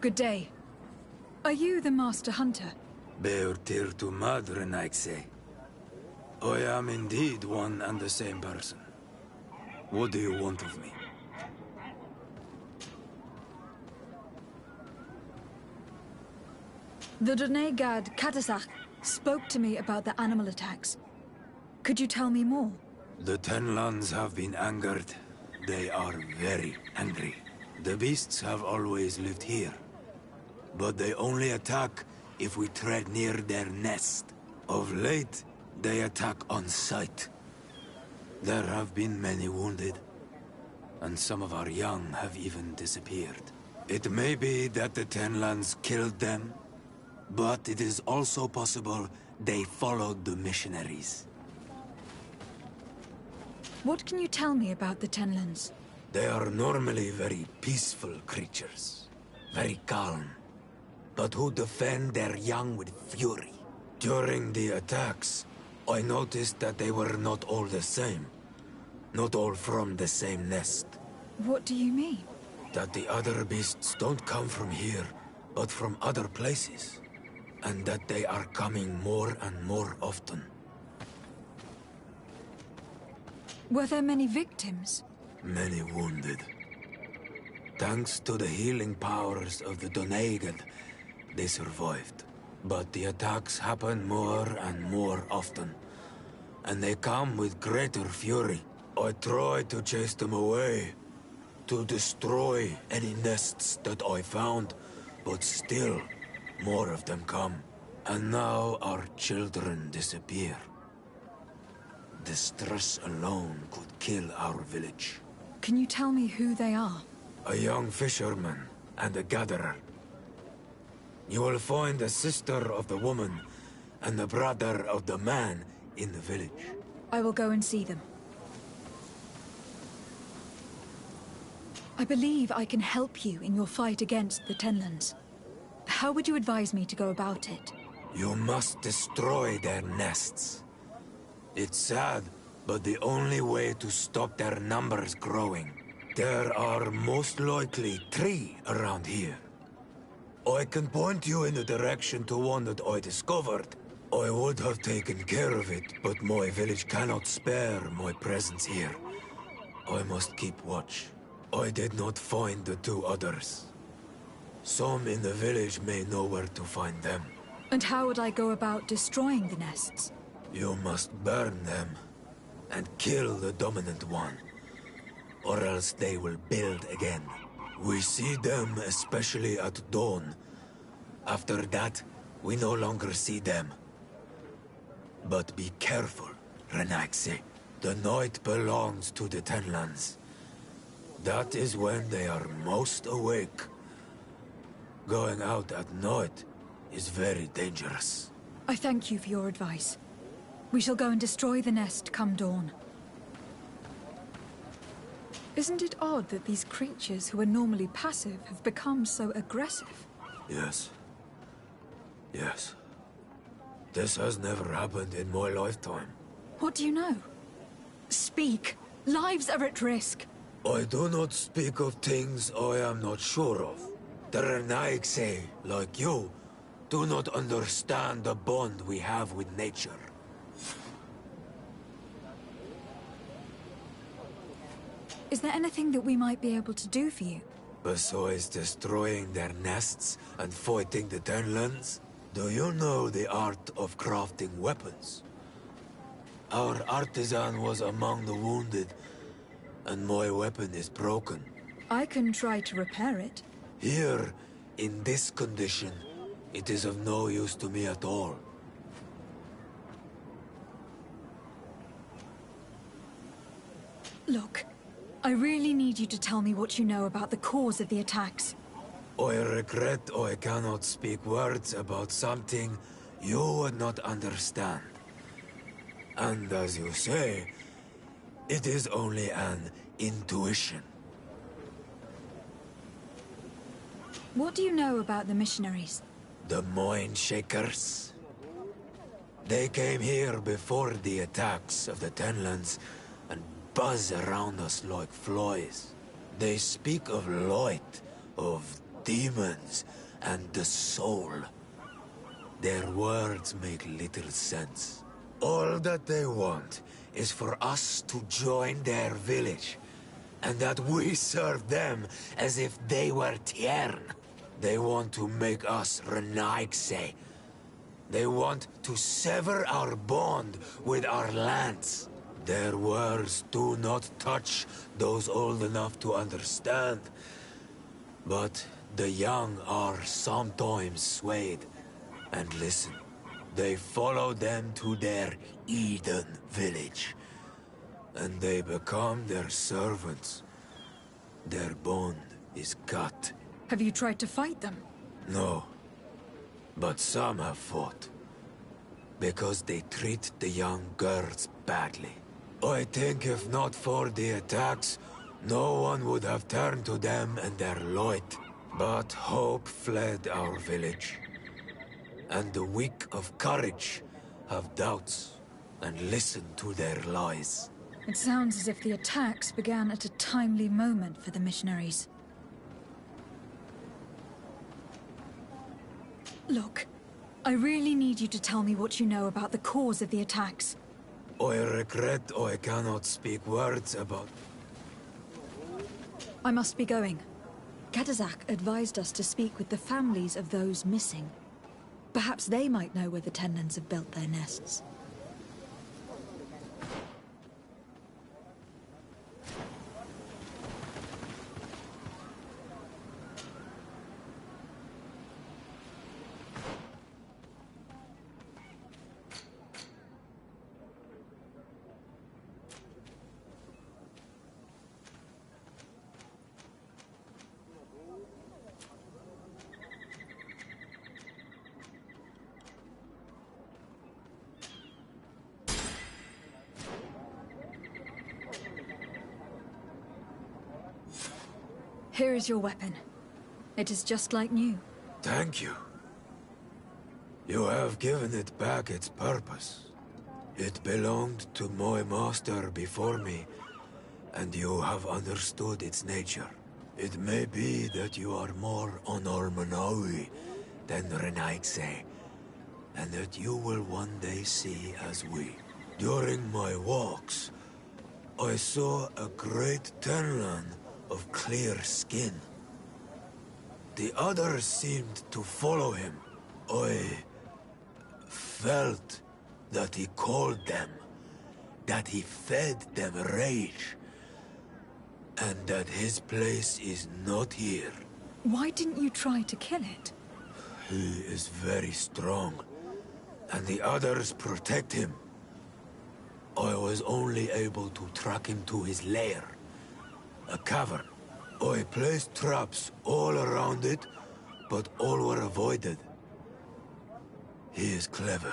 Good day. Are you the Master Hunter? Beurtir to madre, Naixe. I am indeed one and the same person. What do you want of me? The Donegad Katasach spoke to me about the animal attacks. Could you tell me more? The Tenlands have been angered. They are very angry. The beasts have always lived here. But they only attack if we tread near their nest. Of late, they attack on sight. There have been many wounded, and some of our young have even disappeared. It may be that the Tenlands killed them, but it is also possible they followed the missionaries. What can you tell me about the Tenlands? They are normally very peaceful creatures, very calm, but who defend their young with fury. During the attacks, I noticed that they were not all the same. Not all from the same nest. What do you mean? That the other beasts don't come from here, but from other places. And that they are coming more and more often. Were there many victims? Many wounded. Thanks to the healing powers of the Donegad, they survived. But the attacks happen more and more often. And they come with greater fury. I try to chase them away, to destroy any nests that I found, but still, more of them come. And now our children disappear. The stress alone could kill our village. Can you tell me who they are? A young fisherman and a gatherer. You will find the sister of the woman and the brother of the man in the village. I will go and see them. I believe I can help you in your fight against the Tenlands. How would you advise me to go about it? You must destroy their nests. It's sad, but the only way to stop their numbers growing. There are most likely 3 around here. I can point you in the direction to one that I discovered. I would have taken care of it, but my village cannot spare my presence here. I must keep watch. I did not find the 2 others. Some in the village may know where to find them. And how would I go about destroying the nests? You must burn them and kill the dominant one, or else they will build again. We see them especially at dawn. After that, we no longer see them. But be careful, Renaxe. The night belongs to the Tenlands. That is when they are most awake. Going out at night is very dangerous. I thank you for your advice. We shall go and destroy the nest come dawn. Isn't it odd that these creatures who are normally passive have become so aggressive? Yes. Yes. This has never happened in my lifetime. What do you know? Speak! Lives are at risk! I do not speak of things I am not sure of. The Renaigse, like you, do not understand the bond we have with nature. Is there anything that we might be able to do for you? Besides destroying their nests and fighting the Tenlands, do you know the art of crafting weapons? Our artisan was among the wounded, and my weapon is broken. I can try to repair it. Here, in this condition, it is of no use to me at all. Look, I really need you to tell me what you know about the cause of the attacks. I regret I cannot speak words about something you would not understand. And as you say, it is only an intuition. What do you know about the missionaries? The Mind Shakers. They came here before the attacks of the Tenlands and buzz around us like flies. They speak of light, of demons and the soul. Their words make little sense. All that they want is for us to join their village, and that we serve them as if they were Tiern. They want to make us Renaigse. They want to sever our bond with our lands. Their words do not touch those old enough to understand. But the young are sometimes swayed. And listen, they follow them to their Eden village. And they become their servants. Their bond is cut. Have you tried to fight them? No. But some have fought. Because they treat the young girls badly. I think if not for the attacks, no one would have turned to them and their light. But hope fled our village. And the weak of courage have doubts and listen to their lies. It sounds as if the attacks began at a timely moment for the missionaries. Look, I really need you to tell me what you know about the cause of the attacks. I regret I cannot speak words about... I must be going. Katazak advised us to speak with the families of those missing. Perhaps they might know where the Tenlans have built their nests. Here is your weapon. It is just like new. Thank you. You have given it back its purpose. It belonged to my master before me, and you have understood its nature. It may be that you are more on Ormanawi than Renaigse, and that you will one day see as we. During my walks, I saw a great Tenlan of clear skin. The others seemed to follow him. I felt that he called them, that he fed them rage, and that his place is not here. Why didn't you try to kill it? He is very strong, and the others protect him. I was only able to track him to his lair. A cavern. I placed traps all around it, but all were avoided. He is clever.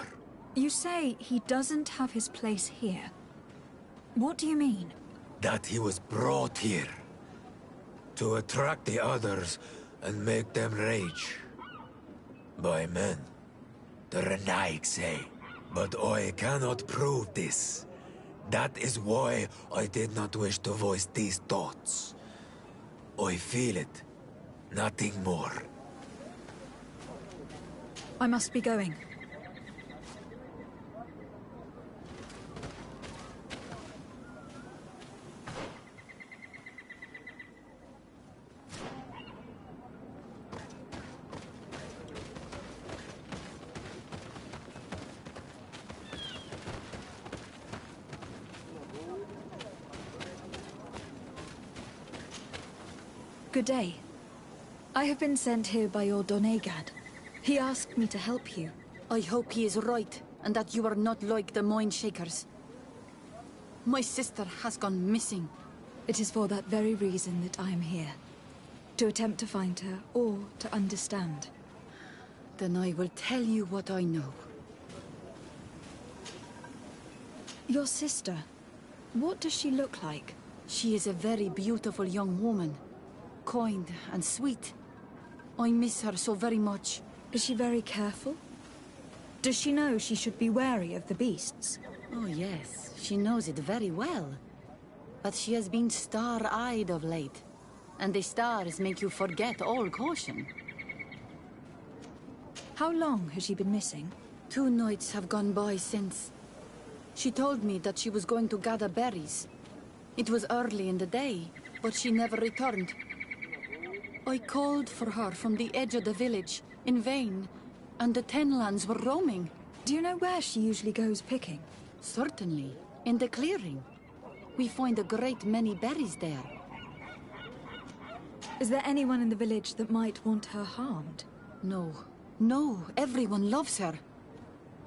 You say he doesn't have his place here. What do you mean? That he was brought here. To attract the others and make them rage. By men. The Renaigse. But I cannot prove this. That is why I did not wish to voice these thoughts. I feel it. Nothing more. I must be going. Good day. I have been sent here by your Donegad. He asked me to help you. I hope he is right, and that you are not like the Moin Shakers. My sister has gone missing. It is for that very reason that I am here. To attempt to find her, or to understand. Then I will tell you what I know. Your sister, what does she look like? She is a very beautiful young woman. Kind and sweet. I miss her so very much. Is she very careful? Does she know she should be wary of the beasts? Oh yes, she knows it very well. But she has been star-eyed of late. and the stars make you forget all caution. How long has she been missing? 2 nights have gone by since. She told me that she was going to gather berries. It was early in the day, but she never returned. I called for her from the edge of the village, in vain, and the Tenlands were roaming. Do you know where she usually goes picking? Certainly, in the clearing. We find a great many berries there. Is there anyone in the village that might want her harmed? No, everyone loves her.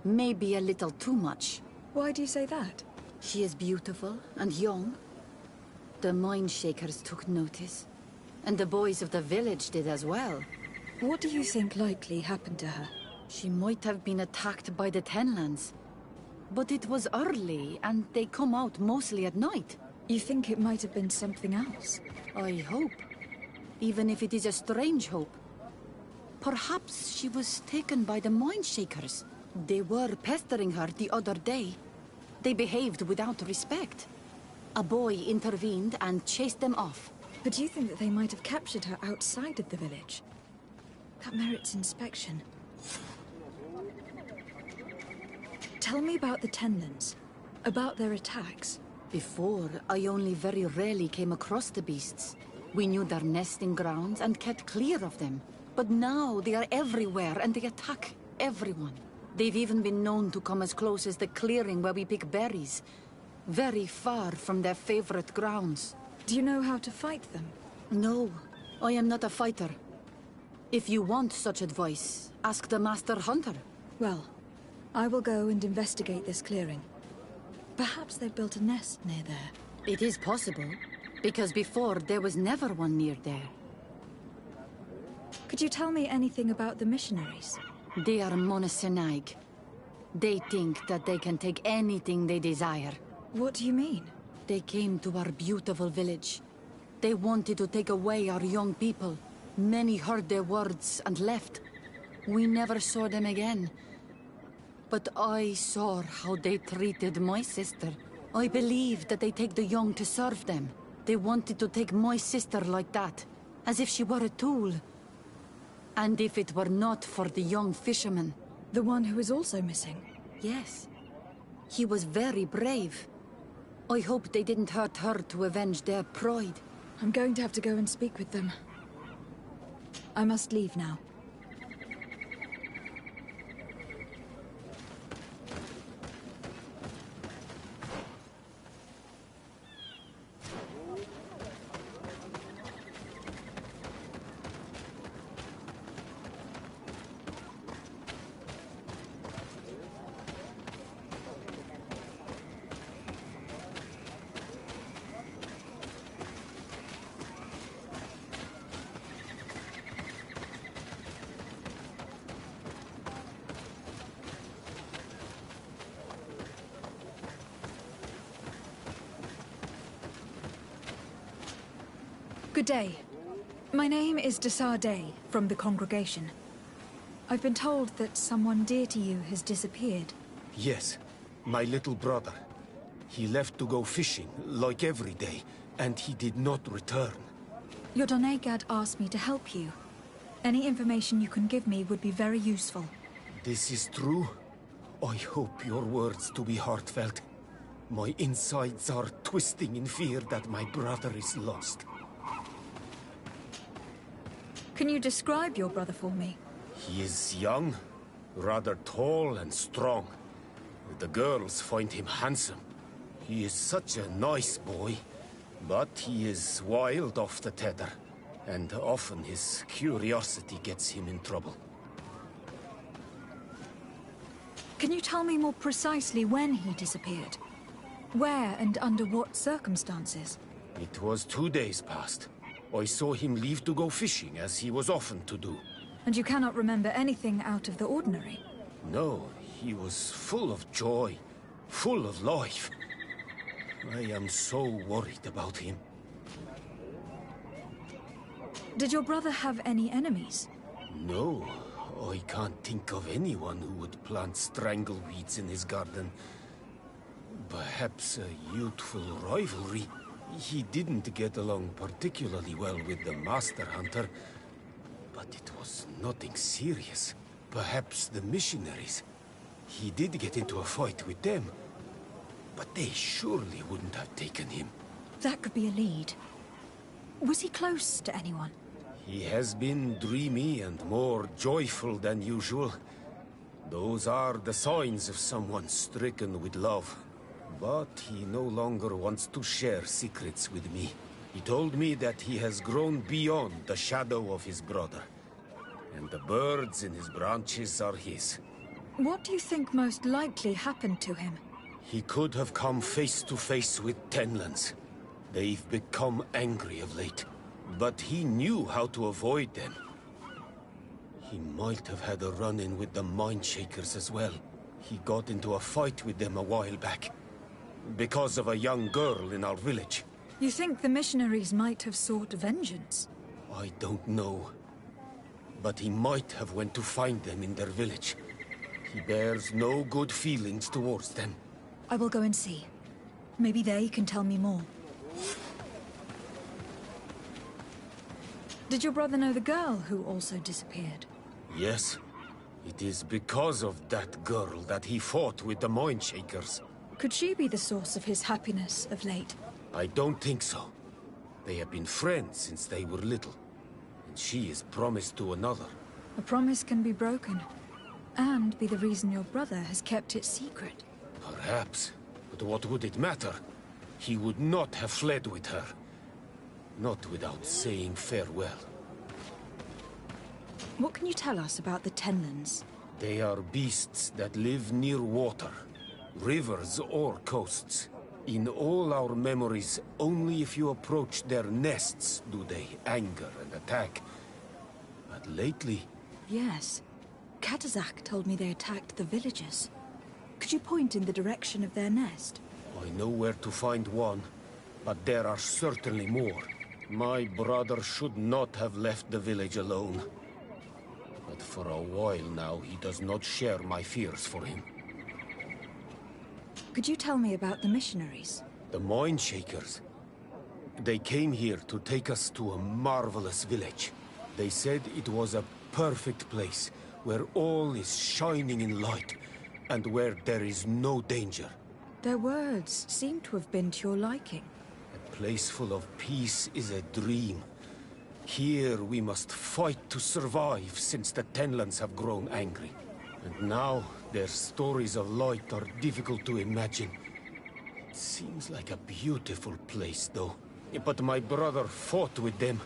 Maybe a little too much. Why do you say that? She is beautiful and young. The Mind Shakers took notice, and the boys of the village did as well. What do you think likely happened to her? She might have been attacked by the Tenlands. But it was early, and they come out mostly at night. You think it might have been something else? I hope. Even if it is a strange hope. Perhaps she was taken by the Mind Shakers. They were pestering her the other day. They behaved without respect. A boy intervened and chased them off. But do you think that they might have captured her outside of the village? That merits inspection. Tell me about the Tenlands. About their attacks. Before, I only very rarely came across the beasts. We knew their nesting grounds and kept clear of them. But now they are everywhere and they attack everyone. They've even been known to come as close as the clearing where we pick berries. Very far from their favorite grounds. Do you know how to fight them? No, I am not a fighter. If you want such advice, ask the Master Hunter. Well, I will go and investigate this clearing. Perhaps they've built a nest near there. It is possible, because before there was never one near there. Could you tell me anything about the missionaries? They are monosynaig. They think that they can take anything they desire. What do you mean? They came to our beautiful village. They wanted to take away our young people. Many heard their words and left. We never saw them again. But I saw how they treated my sister. I believe that they take the young to serve them. They wanted to take my sister like that, as if she were a tool. And if it were not for the young fisherman... The one who is also missing? Yes. He was very brave. I hope they didn't hurt her to avenge their pride. I'm going to have to go and speak with them. I must leave now. Good day. My name is Desar Day, from the congregation. I've been told that someone dear to you has disappeared. Yes, my little brother. He left to go fishing, like every day, and he did not return. Your Donegad asked me to help you. Any information you can give me would be very useful. This is true? I hope your words to be heartfelt. My insides are twisting in fear that my brother is lost. Can you describe your brother for me? He is young, rather tall and strong. The girls find him handsome. He is such a nice boy, but he is wild off the tether, and often his curiosity gets him in trouble. Can you tell me more precisely when he disappeared? Where and under what circumstances? It was 2 days past. I saw him leave to go fishing, as he was often to do. And you cannot remember anything out of the ordinary? No, he was full of joy, full of life. I am so worried about him. Did your brother have any enemies? No, I can't think of anyone who would plant strangleweeds in his garden. Perhaps a youthful rivalry. He didn't get along particularly well with the Master Hunter, but it was nothing serious. Perhaps the missionaries. He did get into a fight with them, but they surely wouldn't have taken him. That could be a lead. Was he close to anyone? He has been dreamy and more joyful than usual. Those are the signs of someone stricken with love. But he no longer wants to share secrets with me. He told me that he has grown beyond the shadow of his brother. And the birds in his branches are his. What do you think most likely happened to him? He could have come face to face with Tenlands. They've become angry of late. But he knew how to avoid them. He might have had a run-in with the Mindshakers as well. He got into a fight with them a while back. Because of a young girl in our village. You think the missionaries might have sought vengeance? I don't know. But he might have went to find them in their village. He bears no good feelings towards them. I will go and see. Maybe they can tell me more. Did your brother know the girl who also disappeared? Yes. It is because of that girl that he fought with the Mindshakers. Could she be the source of his happiness of late? I don't think so. They have been friends since they were little. And she is promised to another. A promise can be broken. And be the reason your brother has kept it secret. Perhaps. But what would it matter? He would not have fled with her. Not without saying farewell. What can you tell us about the Tenlands? They are beasts that live near water. Rivers or coasts. In all our memories, only if you approach their nests do they anger and attack. But lately... Yes. Katazak told me they attacked the villagers. Could you point in the direction of their nest? I know where to find one, but there are certainly more. My brother should not have left the village alone. But for a while now, he does not share my fears for him. Could you tell me about the missionaries? The Mindshakers. They came here to take us to a marvelous village. They said it was a perfect place, where all is shining in light, and where there is no danger. Their words seem to have been to your liking. A place full of peace is a dream. Here we must fight to survive, since the Tenlands have grown angry. And now, their stories of light are difficult to imagine. It seems like a beautiful place, though. But my brother fought with them.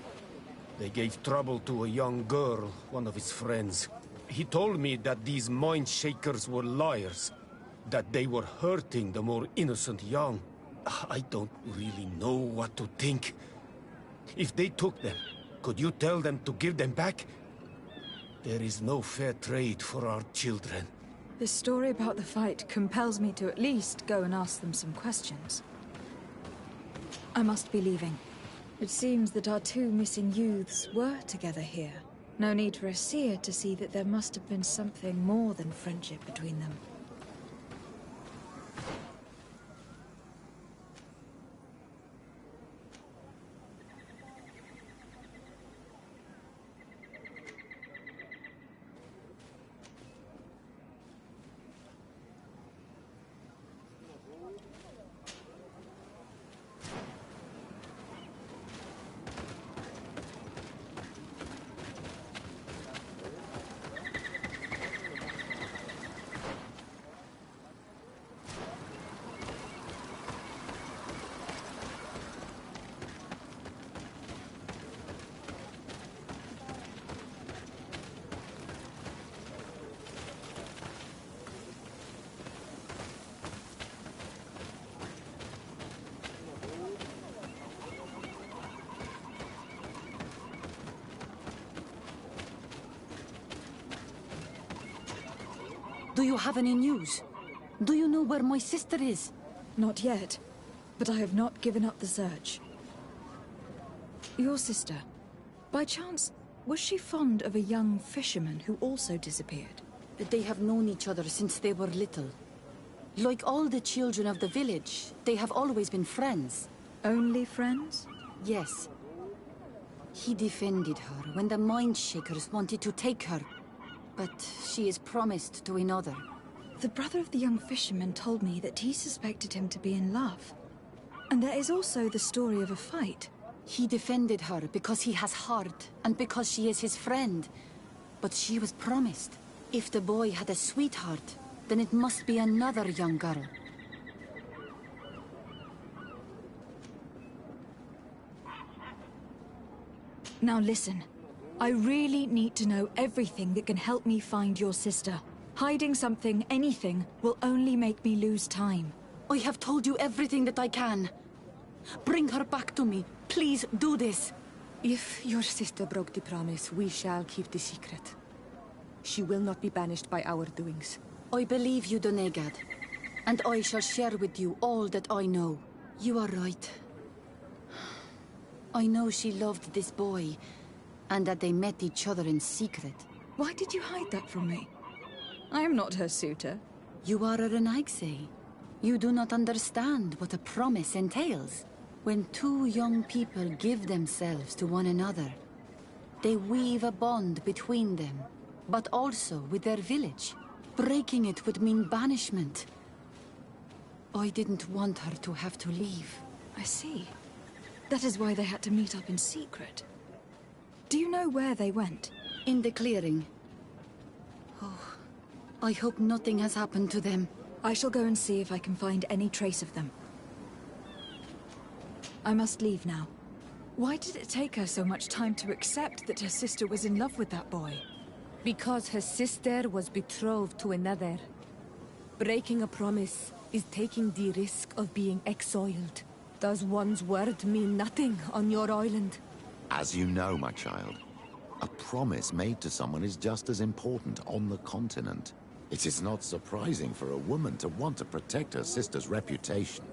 They gave trouble to a young girl, one of his friends. He told me that these Mindshakers were liars. That they were hurting the more innocent young. I don't really know what to think. If they took them, could you tell them to give them back? There is no fair trade for our children. This story about the fight compels me to at least go and ask them some questions. I must be leaving. It seems that our two missing youths were together here. No need for a seer to see that there must have been something more than friendship between them. Do you have any news? Do you know where my sister is? Not yet, but I have not given up the search. Your sister, by chance, was she fond of a young fisherman who also disappeared? They have known each other since they were little. Like all the children of the village, they have always been friends. Only friends? Yes. He defended her when the Mindshakers wanted to take her. But she is promised to another. The brother of the young fisherman told me that he suspected him to be in love. And there is also the story of a fight. He defended her because he has heart, and because she is his friend. But she was promised. If the boy had a sweetheart, then it must be another young girl. Now listen. I really need to know everything that can help me find your sister. Hiding something, anything, will only make me lose time. I have told you everything that I can. Bring her back to me. Please do this. If your sister broke the promise, we shall keep the secret. She will not be banished by our doings. I believe you, Donegad. And I shall share with you all that I know. You are right. I know she loved this boy, and that they met each other in secret. Why did you hide that from me? I am not her suitor. You are a Renaigse. You do not understand what a promise entails. When two young people give themselves to one another, they weave a bond between them, but also with their village. Breaking it would mean banishment. I didn't want her to have to leave. I see. That is why they had to meet up in secret. Do you know where they went? In the clearing. Oh, I hope nothing has happened to them. I shall go and see if I can find any trace of them. I must leave now. Why did it take her so much time to accept that her sister was in love with that boy? Because her sister was betrothed to another. Breaking a promise is taking the risk of being exiled. Does one's word mean nothing on your island? As you know, my child, a promise made to someone is just as important on the continent. It is not surprising for a woman to want to protect her sister's reputation.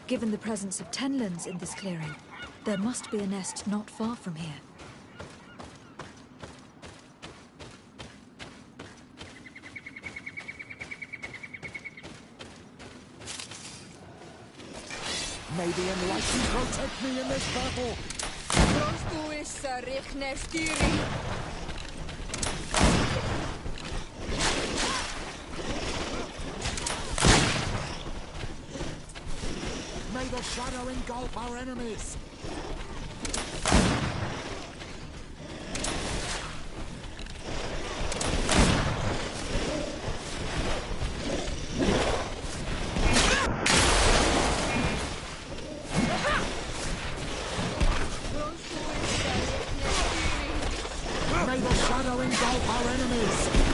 Given the presence of tenlands in this clearing, there must be a nest not far from here. May the Enlightened protect me in this battle! May the shadow engulf our enemies! May the shadow engulf our enemies!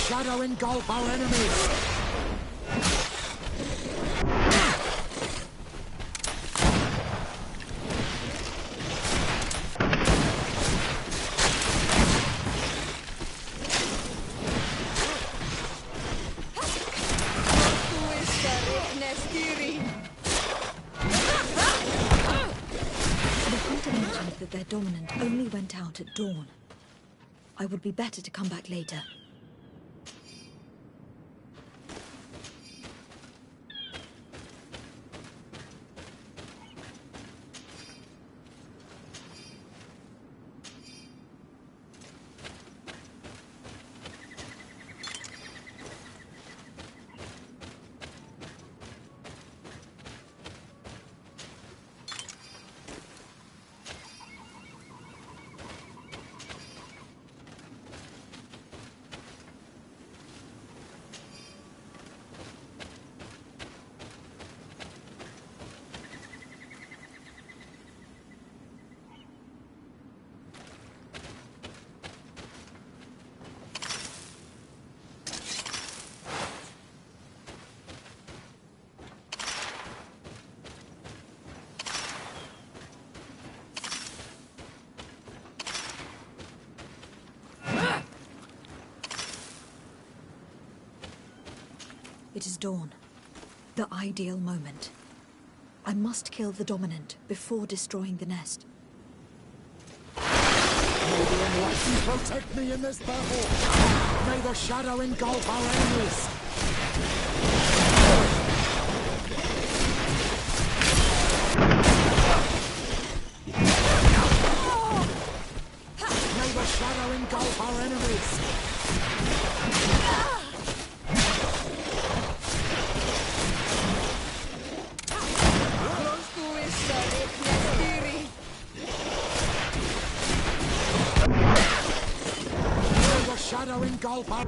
Shadow engulf our enemies! The hunter mentioned that their dominant only went out at dawn. I would be better to come back later. It is dawn. The ideal moment. I must kill the dominant before destroying the nest. May the enlightened protect me in this battle! May the shadow engulf our enemies! May the shadow engulf our enemies! May the shadow engulf our...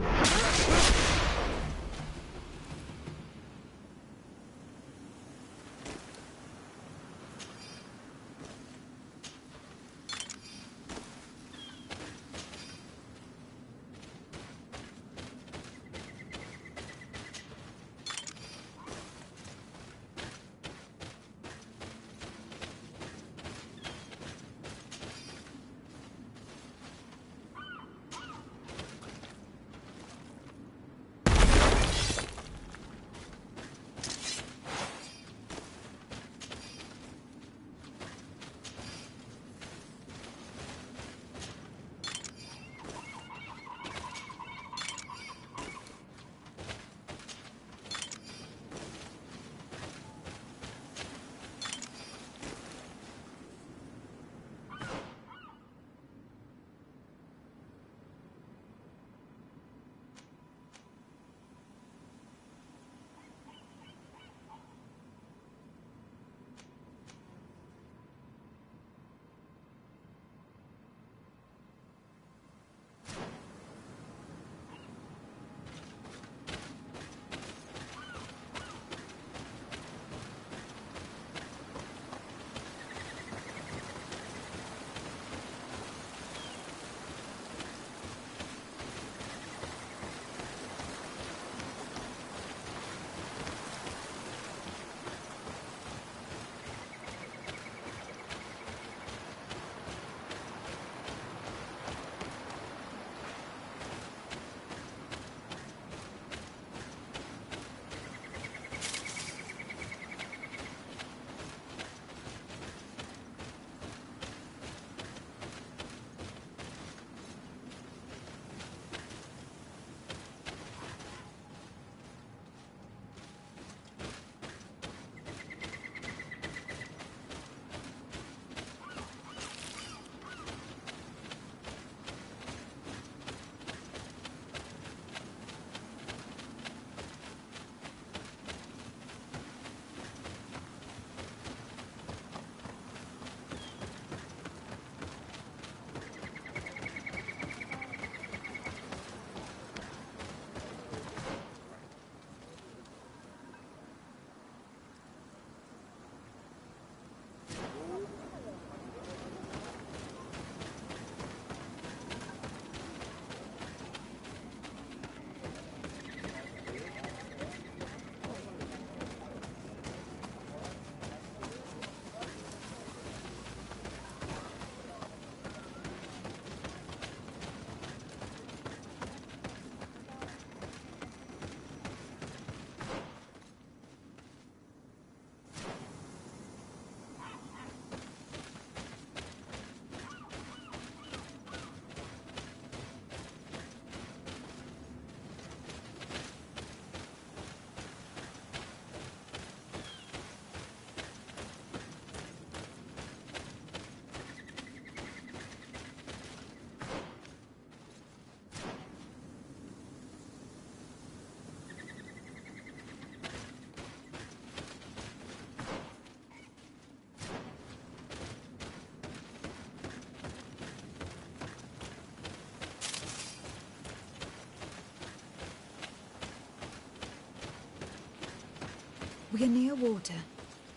We are near water.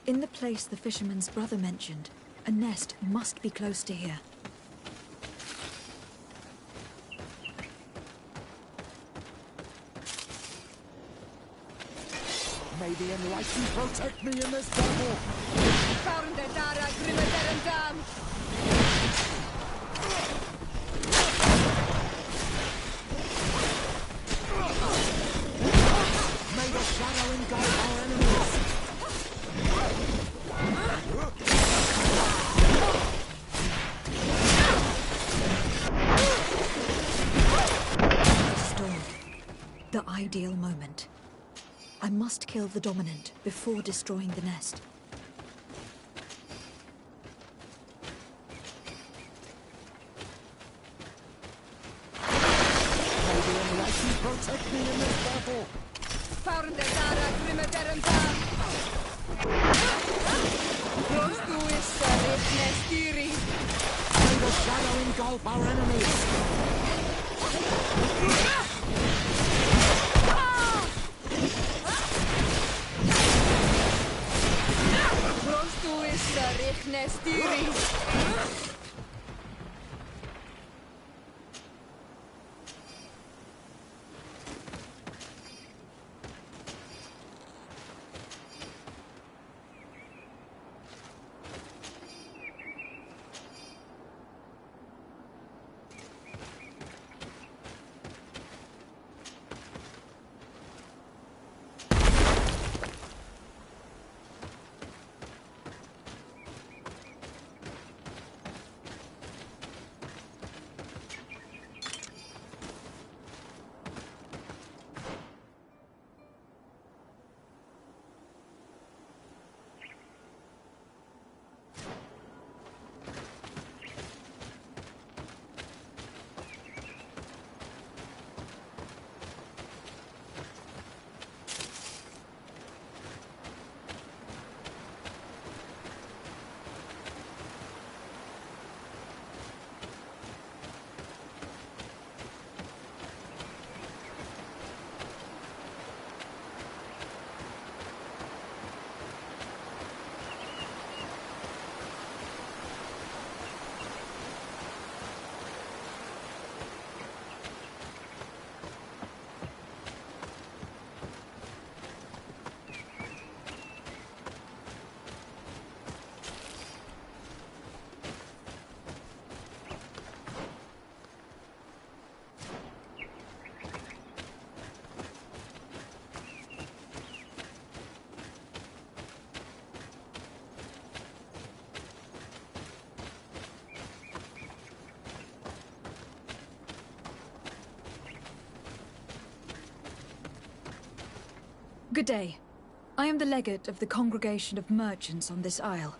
In the place the fisherman's brother mentioned. A nest must be close to here. May the enlightened protect me in this battle! May the The ideal moment. I must kill the dominant before destroying the nest. Protect me in this battle! May the shadow engulf our enemies! Good day. I am the legate of the congregation of merchants on this isle.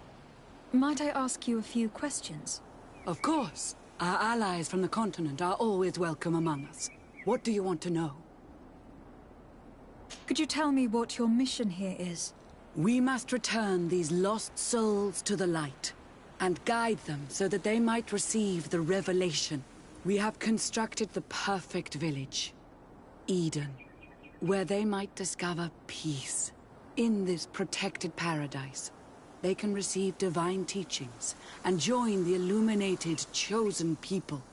Might I ask you a few questions? Of course. Our allies from the continent are always welcome among us. What do you want to know? Could you tell me what your mission here is? We must return these lost souls to the light, and guide them so that they might receive the revelation. We have constructed the perfect village, Eden, where they might discover peace. In this protected paradise, they can receive divine teachings and join the illuminated, chosen people.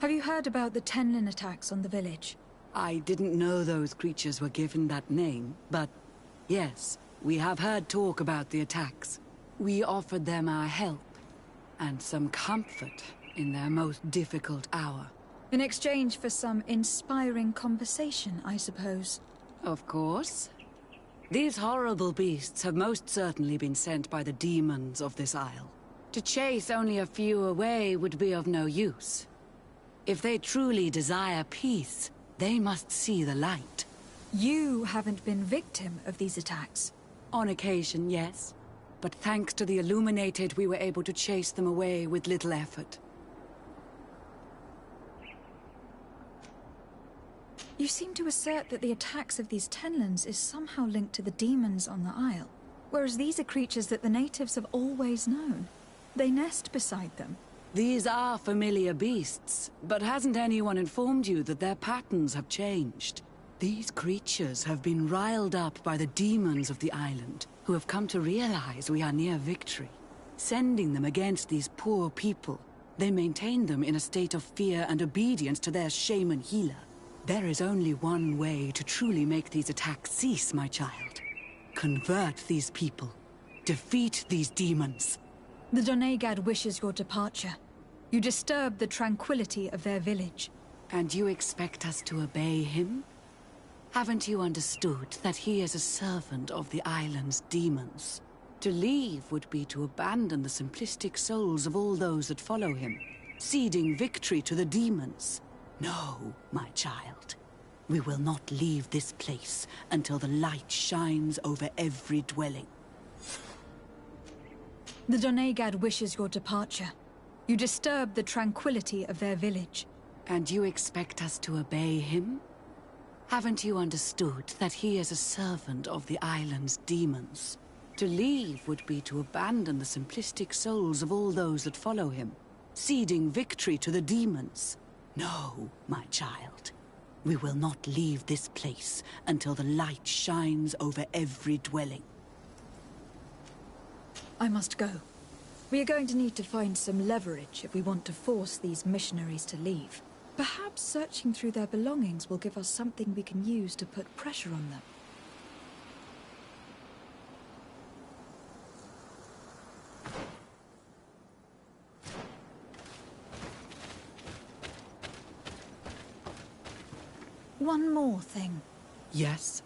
Have you heard about the Tenlin attacks on the village? I didn't know those creatures were given that name, but yes, we have heard talk about the attacks. We offered them our help and some comfort in their most difficult hour. In exchange for some inspiring conversation, I suppose. Of course. These horrible beasts have most certainly been sent by the demons of this isle. To chase only a few away would be of no use. If they truly desire peace, they must see the light. You haven't been victim of these attacks? On occasion, yes. But thanks to the Illuminated, we were able to chase them away with little effort. You seem to assert that the attacks of these Tenlins is somehow linked to the demons on the isle, whereas these are creatures that the natives have always known. They nest beside them. These are familiar beasts, but hasn't anyone informed you that their patterns have changed? These creatures have been riled up by the demons of the island, who have come to realize we are near victory. Sending them against these poor people, they maintain them in a state of fear and obedience to their shaman healer. There is only one way to truly make these attacks cease, my child. Convert these people. Defeat these demons. The Doneigad wishes your departure. You disturb the tranquility of their village. And you expect us to obey him? Haven't you understood that he is a servant of the island's demons? To leave would be to abandon the simplistic souls of all those that follow him, ceding victory to the demons. No, my child. We will not leave this place until the light shines over every dwelling. The Doneigad wishes your departure. You disturb the tranquility of their village. And you expect us to obey him? Haven't you understood that he is a servant of the island's demons? To leave would be to abandon the simplistic souls of all those that follow him, ceding victory to the demons. No, my child. We will not leave this place until the light shines over every dwelling. I must go. We are going to need to find some leverage if we want to force these missionaries to leave. Perhaps searching through their belongings will give us something we can use to put pressure on them. One more thing. Yes?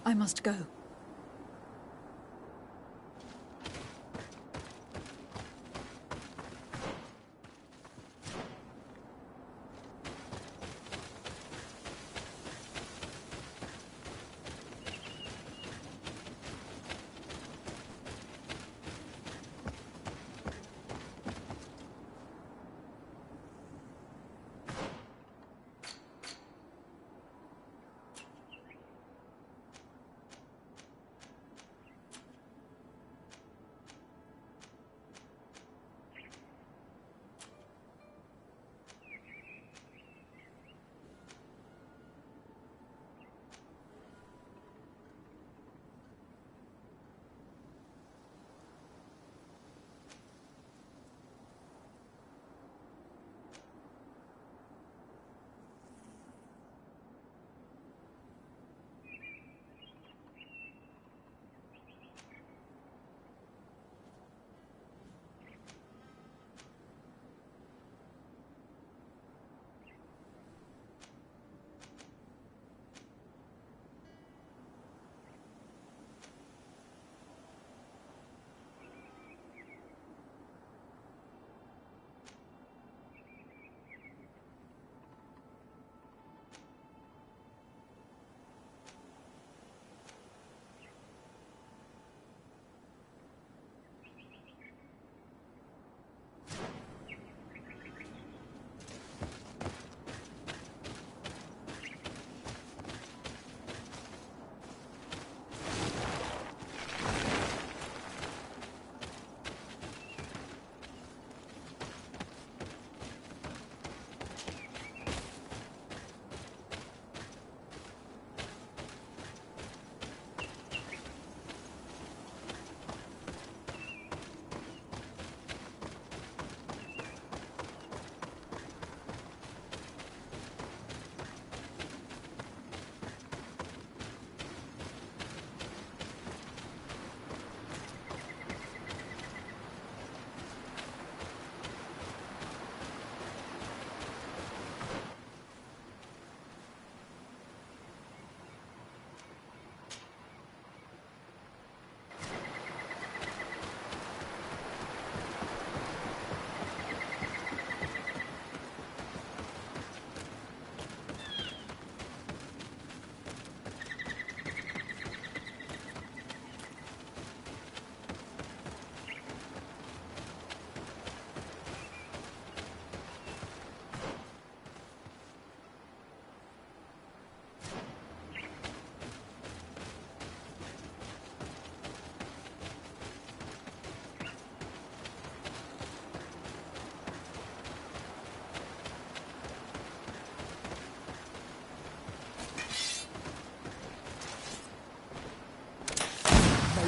I must go.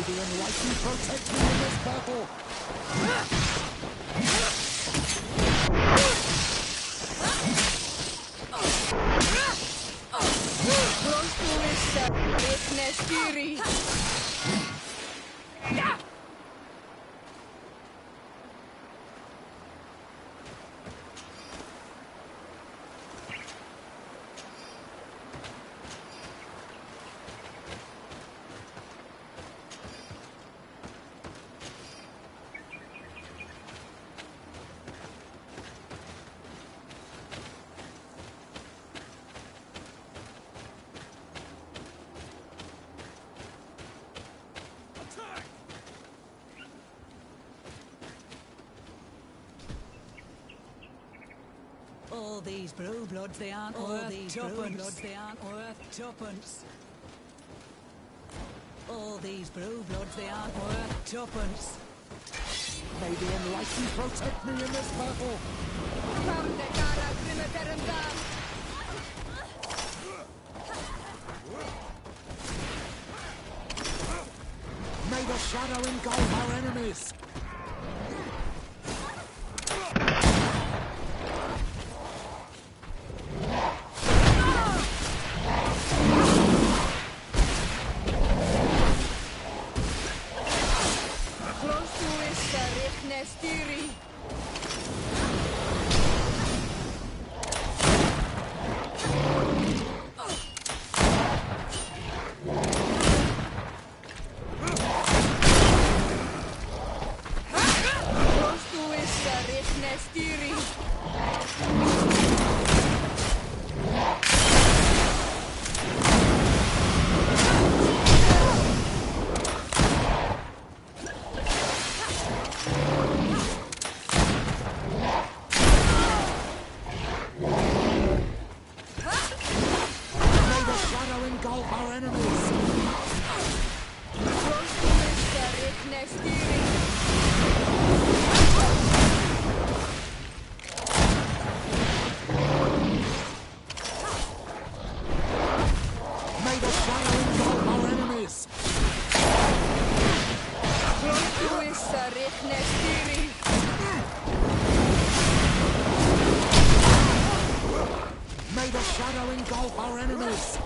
The enlightened protect me in this battle! All these blue bloods, they aren't worth tuppence. They aren't worth tuppence. All these blue bloods, they aren't worth tuppence. May the Enlightened protect me in this battle! May the shadow engulf our enemies! May the shadow engulf our enemies!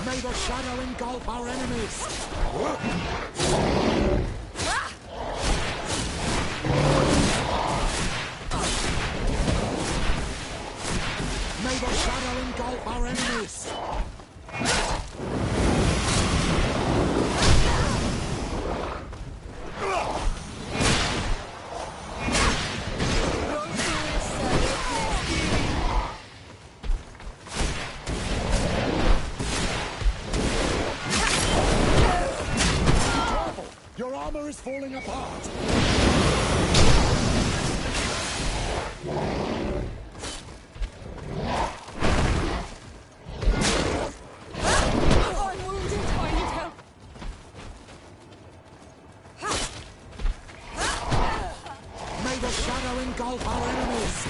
May the shadow engulf our enemies! May the shadow engulf our enemies! Your armor is falling apart! I'm wounded. I need help. May the shadow engulf our enemies!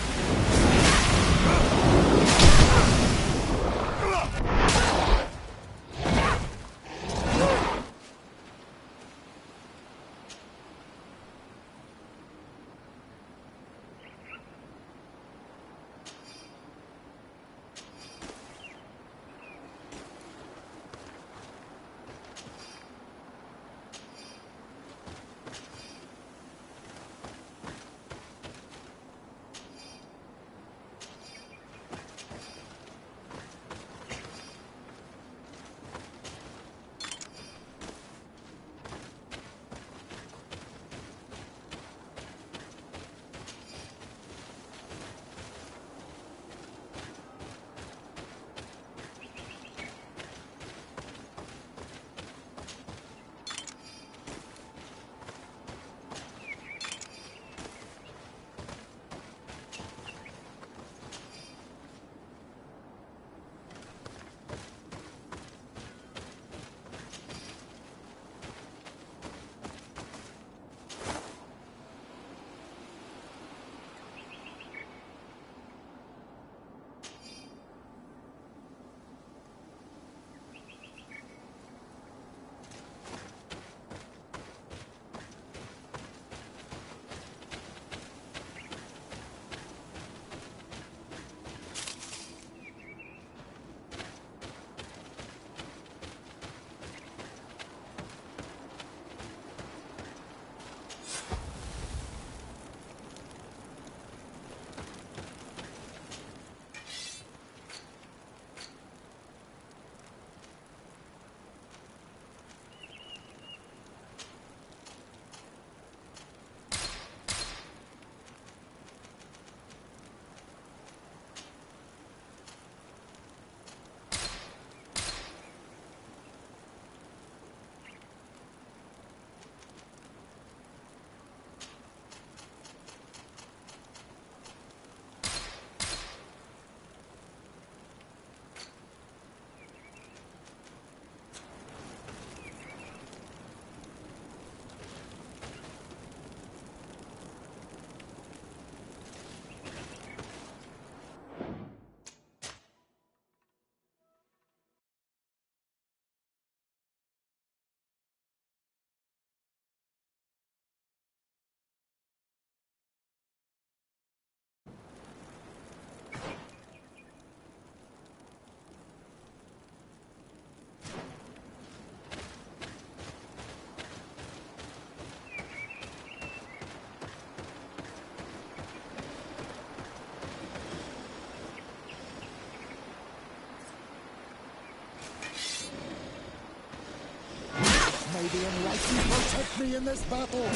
May the enlightened protect me in this battle!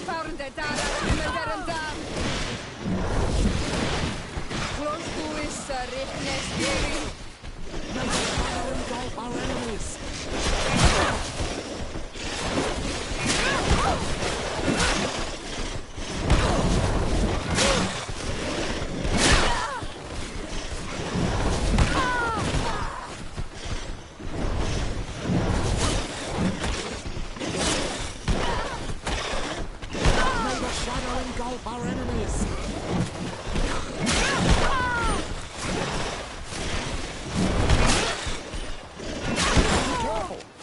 Found it, Dara, Close to is Rickness Fury. May the fire engulf our enemies! May the shadow engulf our enemies!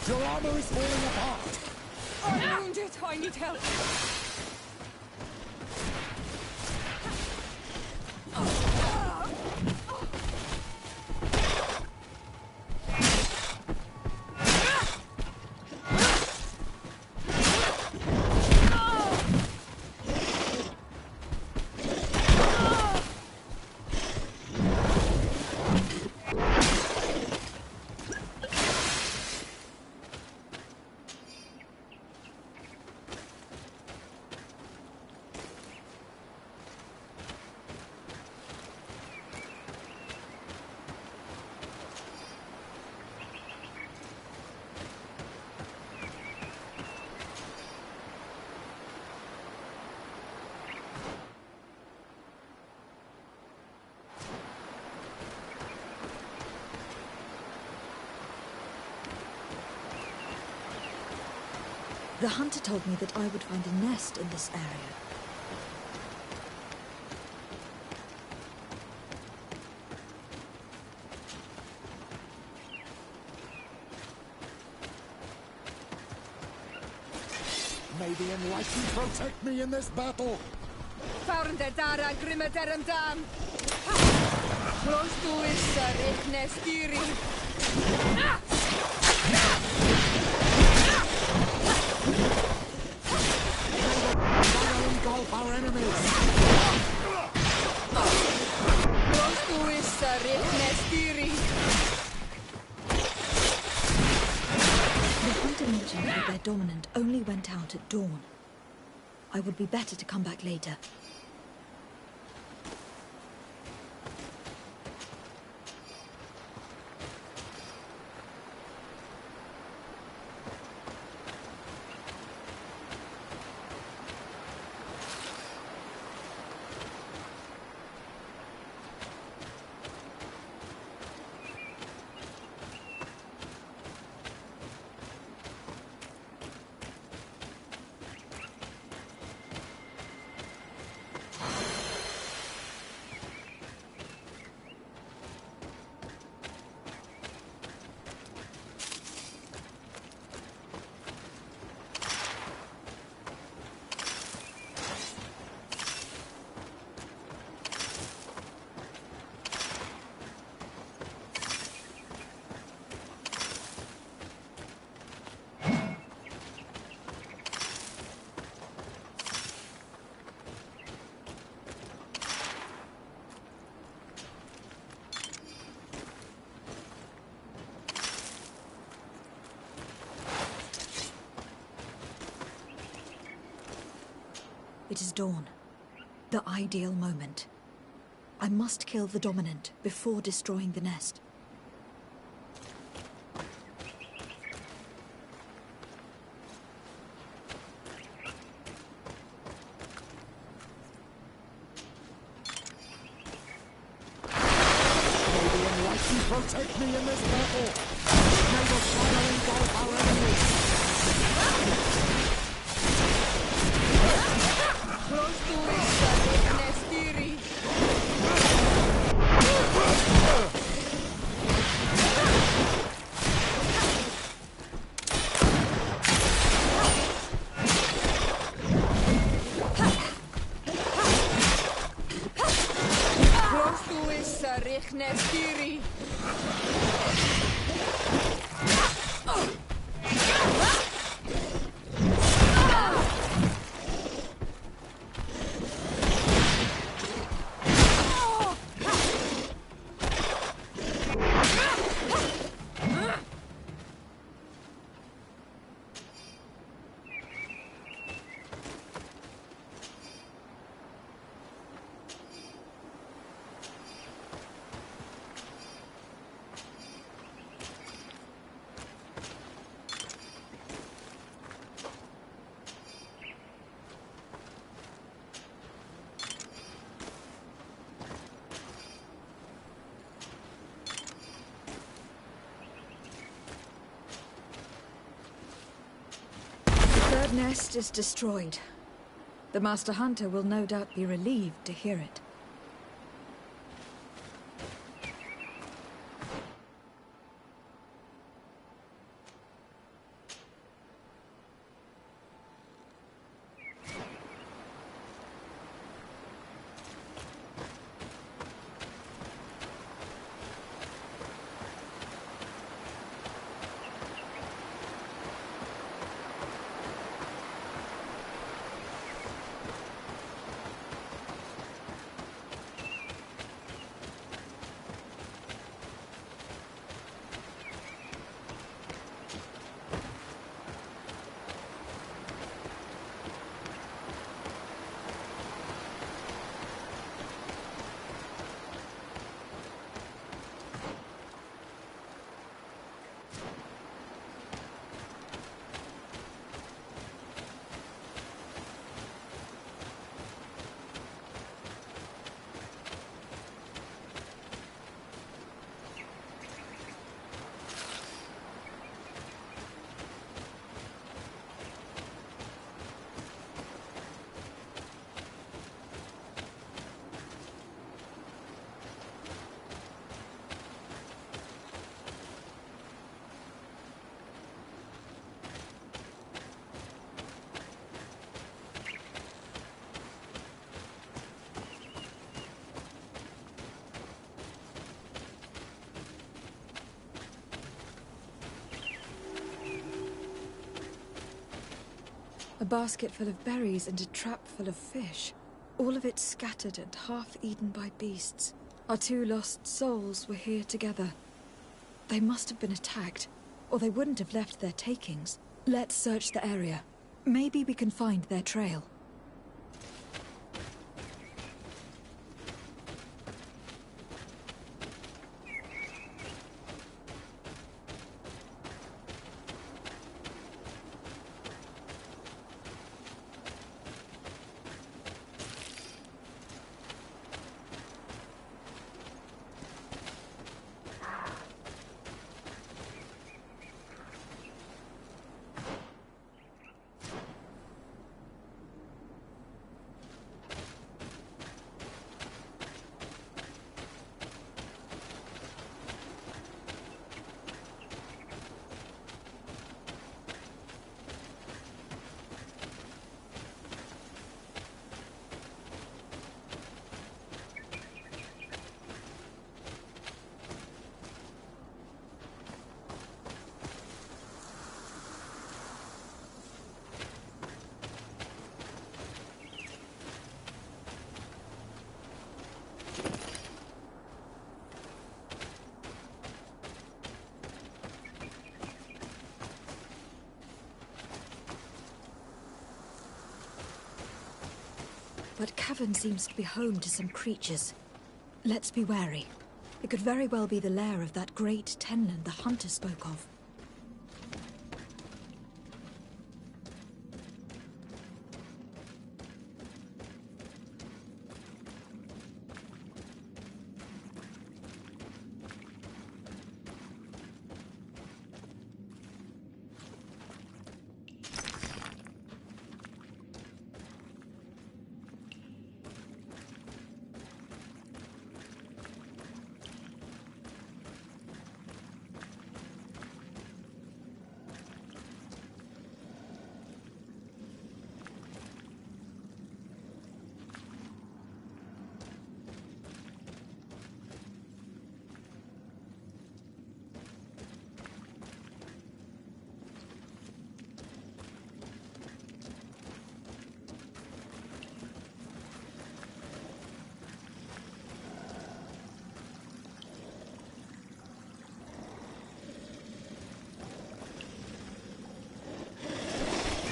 Your armor is falling apart! I'm wounded. I need help. The hunter told me that I would find a nest in this area. May the enlightened protect me in this battle! Found it, Dara, Grimmer Dam. Close to is Rickness Fury. Fire engulf our enemies! Close to is Rickness Fury. The hunter mentioned that their dominant only went out at dawn. I would be better to come back later. It is dawn. The ideal moment. I must kill the dominant before destroying the nest. May the enlightened protect me in this battle! May the shadow engulf our enemies! Close to is Rickness Fury. Close to is Rickness Fury. third nest is destroyed. The Master Hunter will no doubt be relieved to hear it. A basket full of berries and a trap full of fish. All of it scattered and half eaten by beasts. Our two lost souls were here together. They must have been attacked, or they wouldn't have left their takings. Let's search the area. Maybe we can find their trail. That cavern seems to be home to some creatures. Let's be wary. It could very well be the lair of that great tenland the hunter spoke of.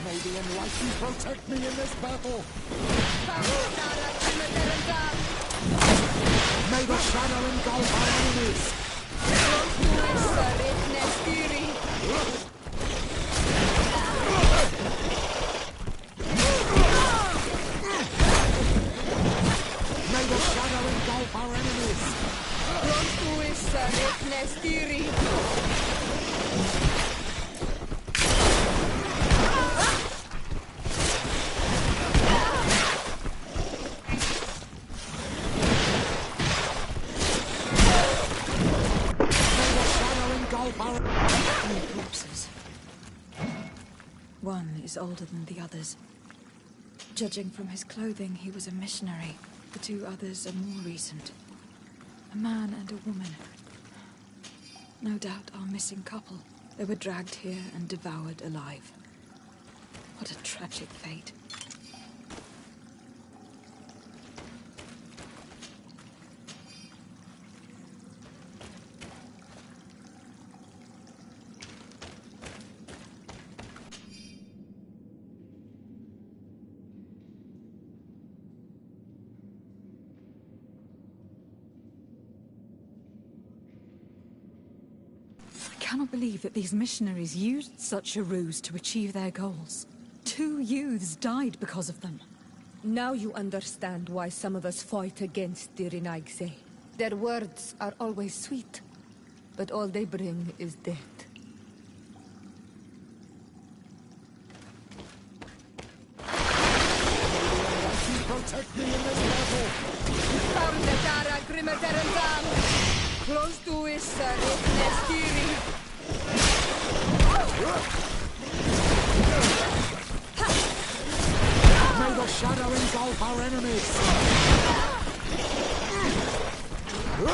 May the Enlightened protect me in this battle! May the shadow engulf our enemies! May the shadow engulf our enemies! years older than the others. Judging from his clothing, he was a missionary. The two others are more recent. A man and a woman. No doubt our missing couple. They were dragged here and devoured alive. What a tragic fate. I cannot believe that these missionaries used such a ruse to achieve their goals. 2 youths died because of them. Now you understand why some of us fight against the Renaigse. Their words are always sweet, but all they bring is death. Protect me in this battle! Found the Dara Grimmerterendam! Close to is Nestiri! May the shadow engulf our enemies! May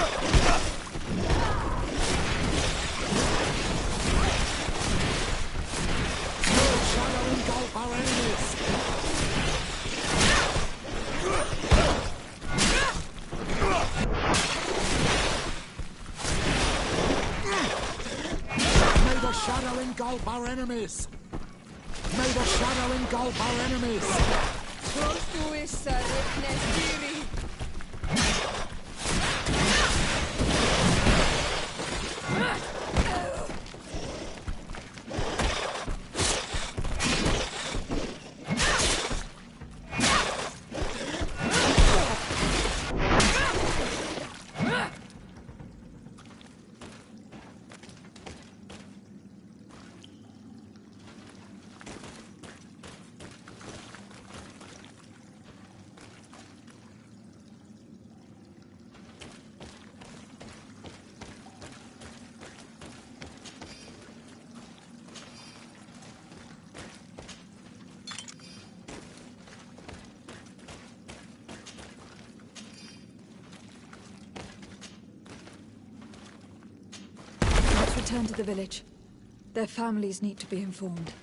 the shadow engulf our enemies! May the shadow engulf our enemies! May the shadow engulf our enemies! Close to is Nestiri! Return to the village. Their families need to be informed.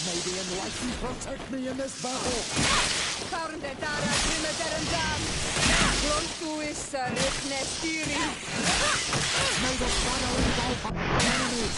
May the enlightened protect me in this battle! Found the Dara Grimmerterendam! Close to is Nestiri! May the shadow engulf our enemies!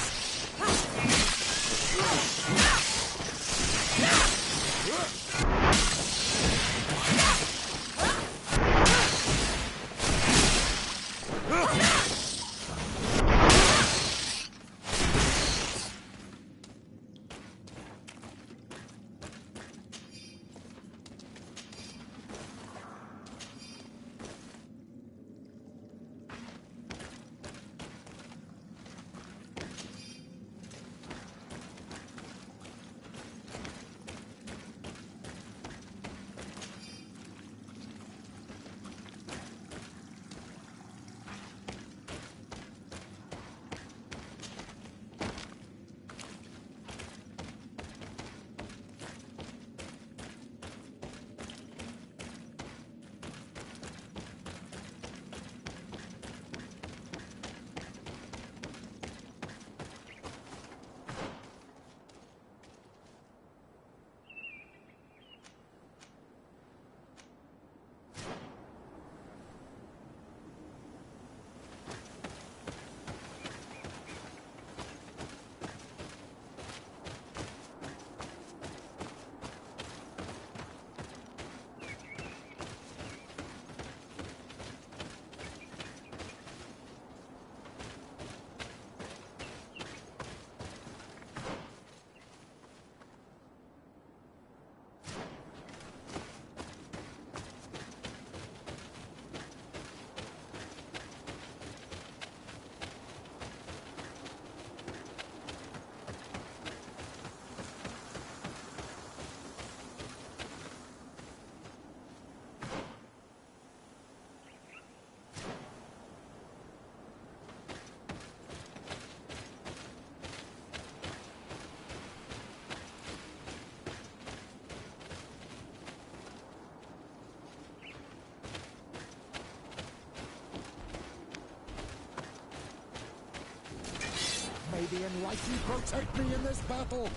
May the Enlightened protect me in this battle!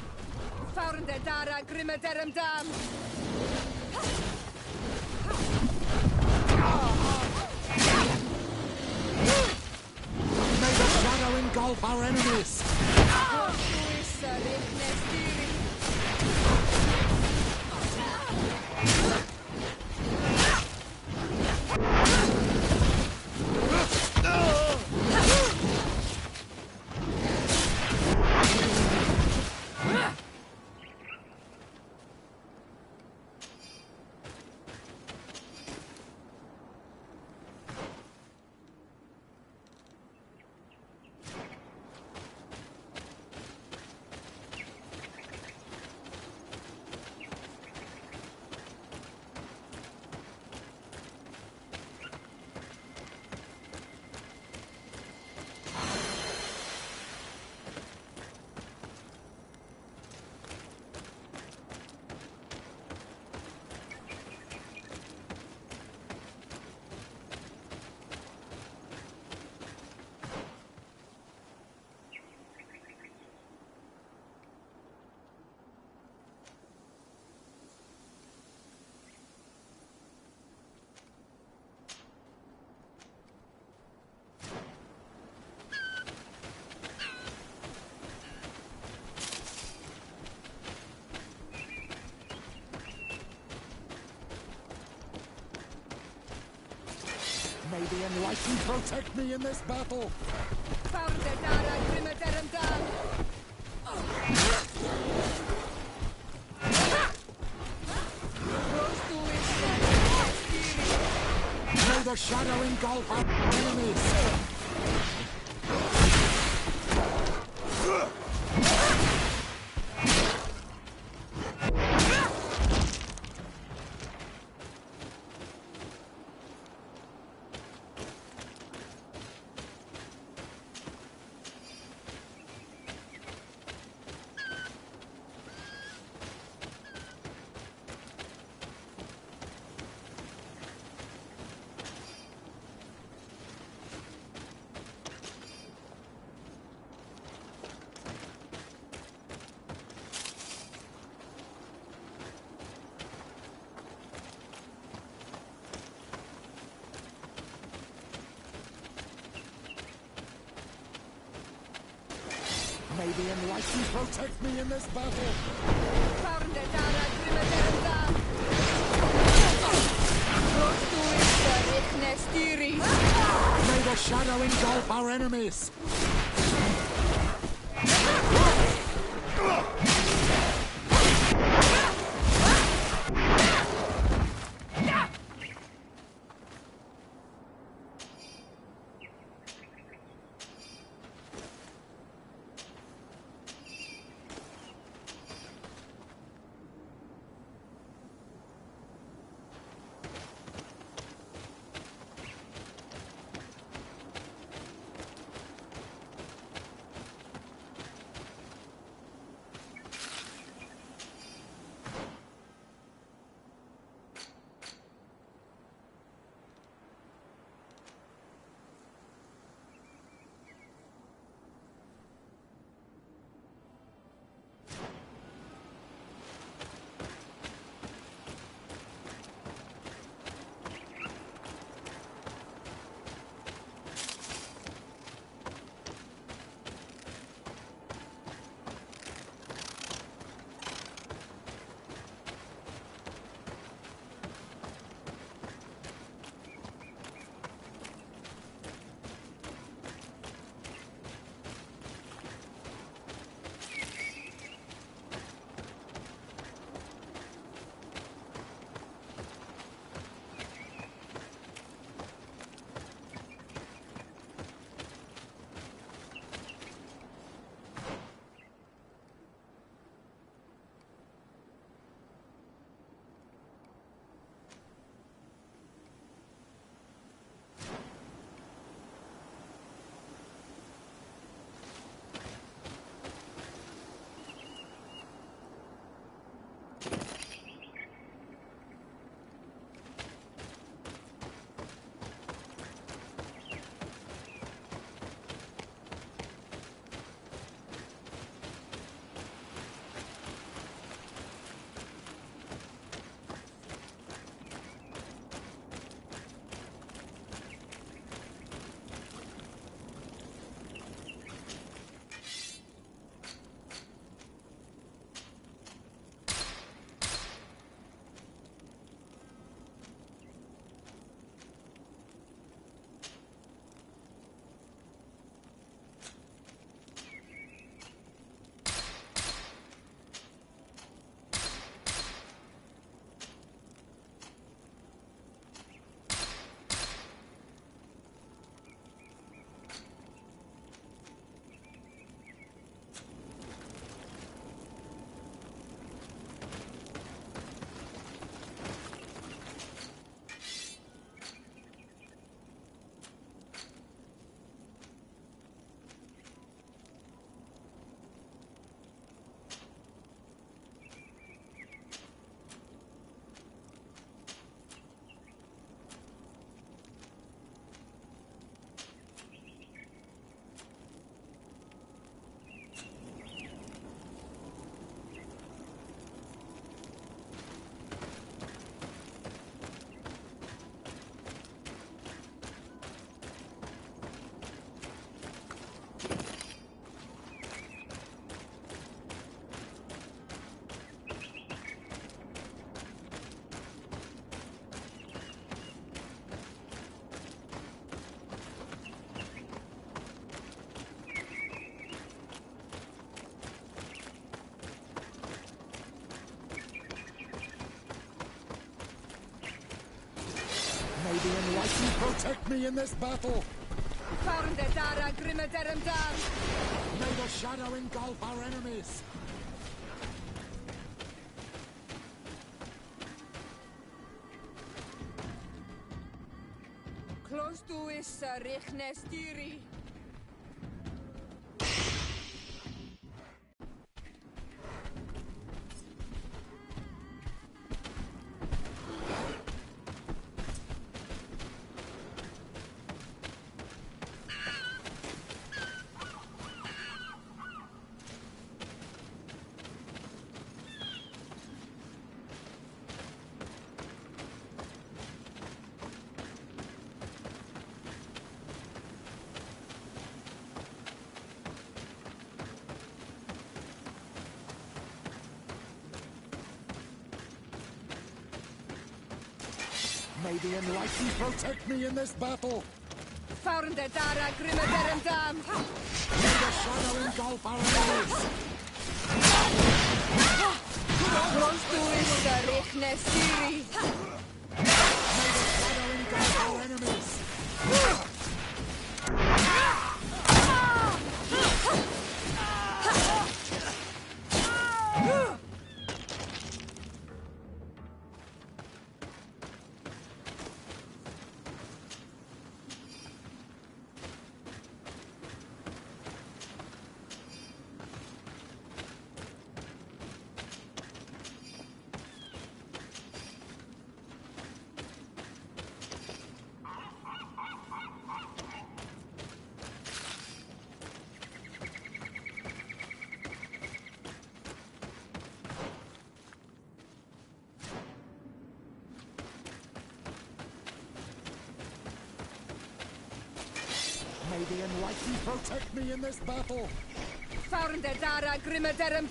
Found the Dara Grimadarum Dam! May the shadow engulf our enemies! May the Enlightened protect me in this battle! Found the Dara Grimadarum Dam! May the shadow engulf our enemies! May the enlightened protect me in this battle! May the shadow engulf our enemies! May the enlightened protect me in this battle! May the shadow engulf our enemies! Close to is Richnestiri. May the Enlightened protect me in this battle! Found the Dara Grimmer Dam! May the shadow engulf our enemies! May the shadow engulf our enemies! May the Enlightened protect me in this battle! Found the Dara Grimmer Dam!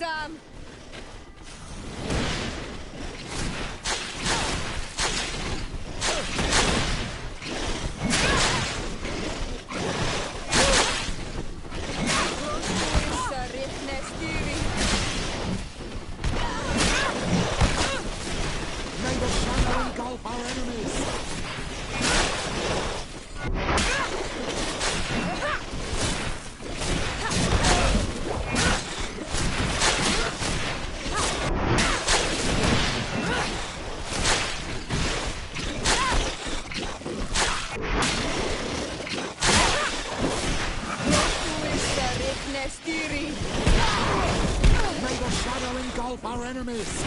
May the shadow engulf our enemies! May the shadow engulf our enemies!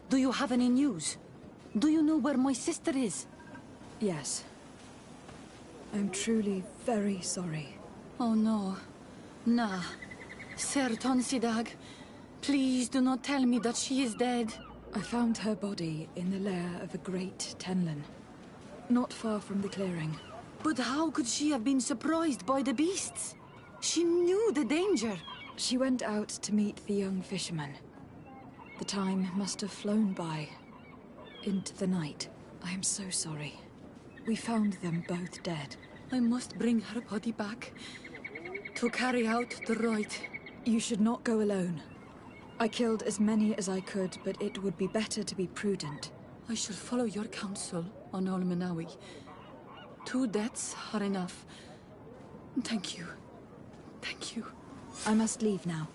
Do you have any news? Do you know where my sister is? Yes. I'm truly very sorry. Oh no. Nah. Ser Tonsidag, please do not tell me that she is dead. I found her body in the lair of a great Tenlin, not far from the clearing. But how could she have been surprised by the beasts? She knew the danger. She went out to meet the young fisherman. The time must have flown by, into the night. I am so sorry. We found them both dead. I must bring her body back to carry out the rite. You should not go alone. I killed as many as I could, but it would be better to be prudent. I shall follow your counsel on Olmenawi. 2 deaths are enough. Thank you. Thank you. I must leave now.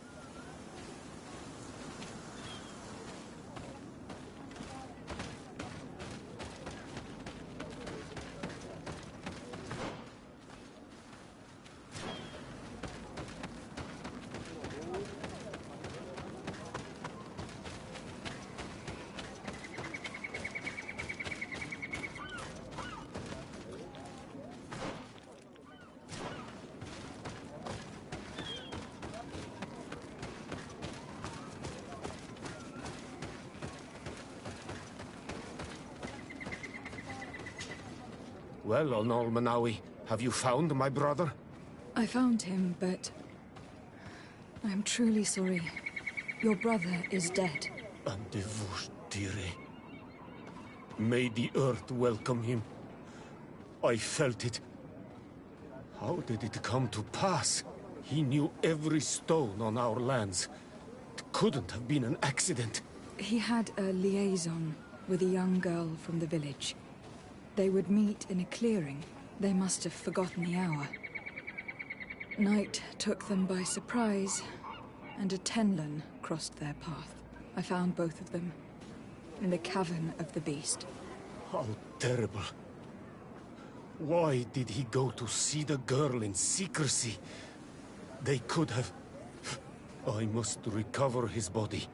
Well, Olmenawi, have you found my brother? I found him, but I am truly sorry. Your brother is dead. May the earth welcome him. I felt it. How did it come to pass? He knew every stone on our lands. The couldn't have been an accident. He had a liaison with a young girl from the village. They would meet in a clearing. They must have forgotten the hour. Night took them by surprise, and a Tenlin crossed their path. I found both of them in the cavern of the beast. How terrible. Why did he go to see the girl in secrecy? They could have... I must recover his body,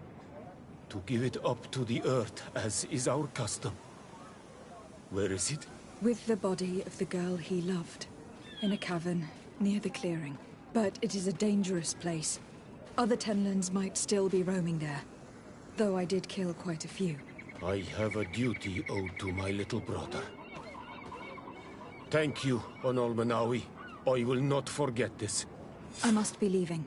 to give it up to the earth, as is our custom. Where is it? With the body of the girl he loved, in a cavern near the clearing. But it is a dangerous place. Other Tenlins might still be roaming there, though I did kill quite a few. I have a duty owed to my little brother. Thank you, Onol Manawi. I will not forget this. I must be leaving.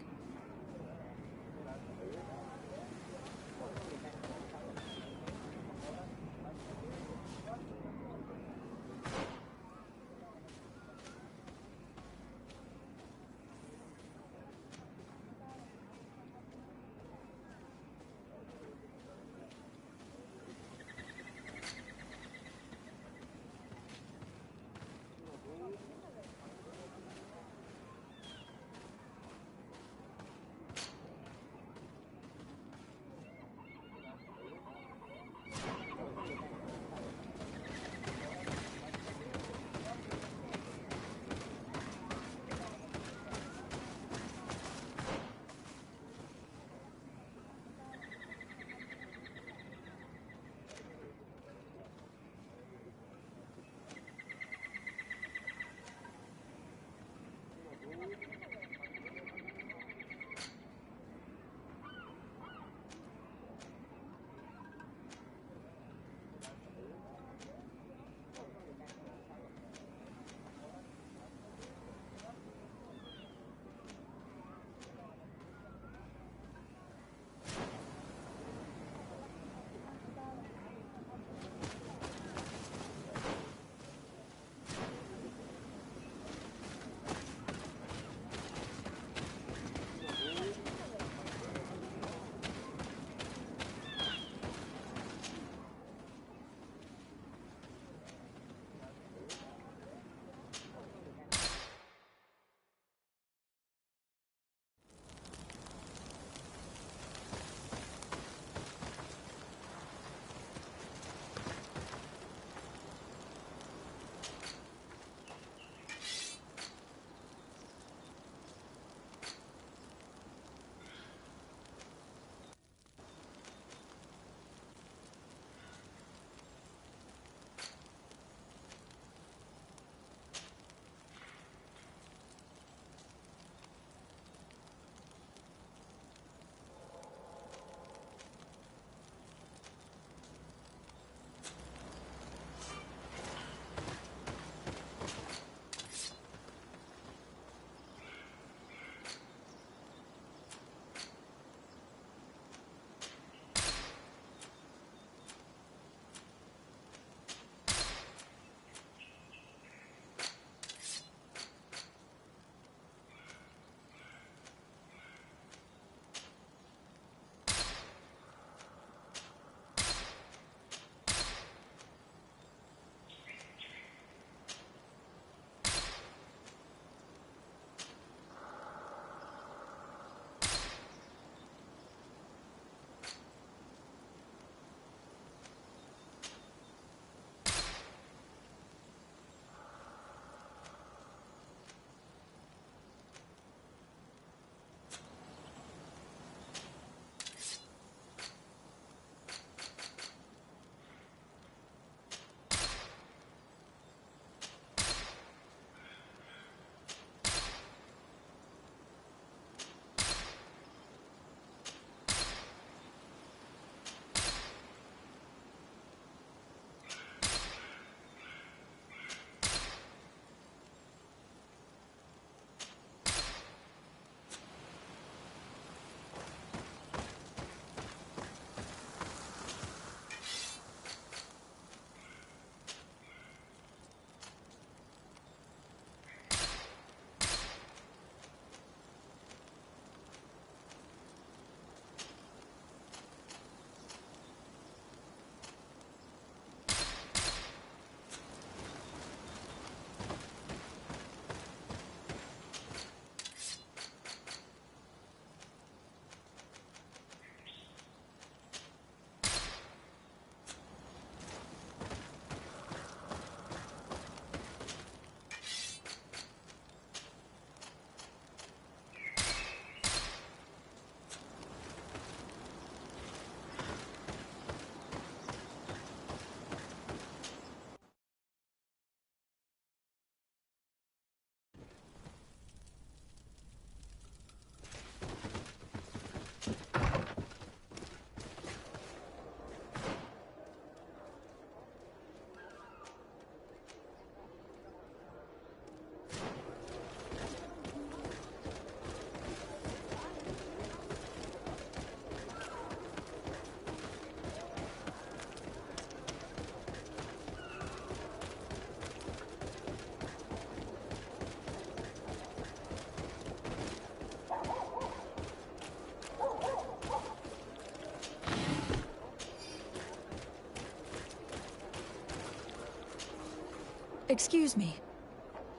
Excuse me.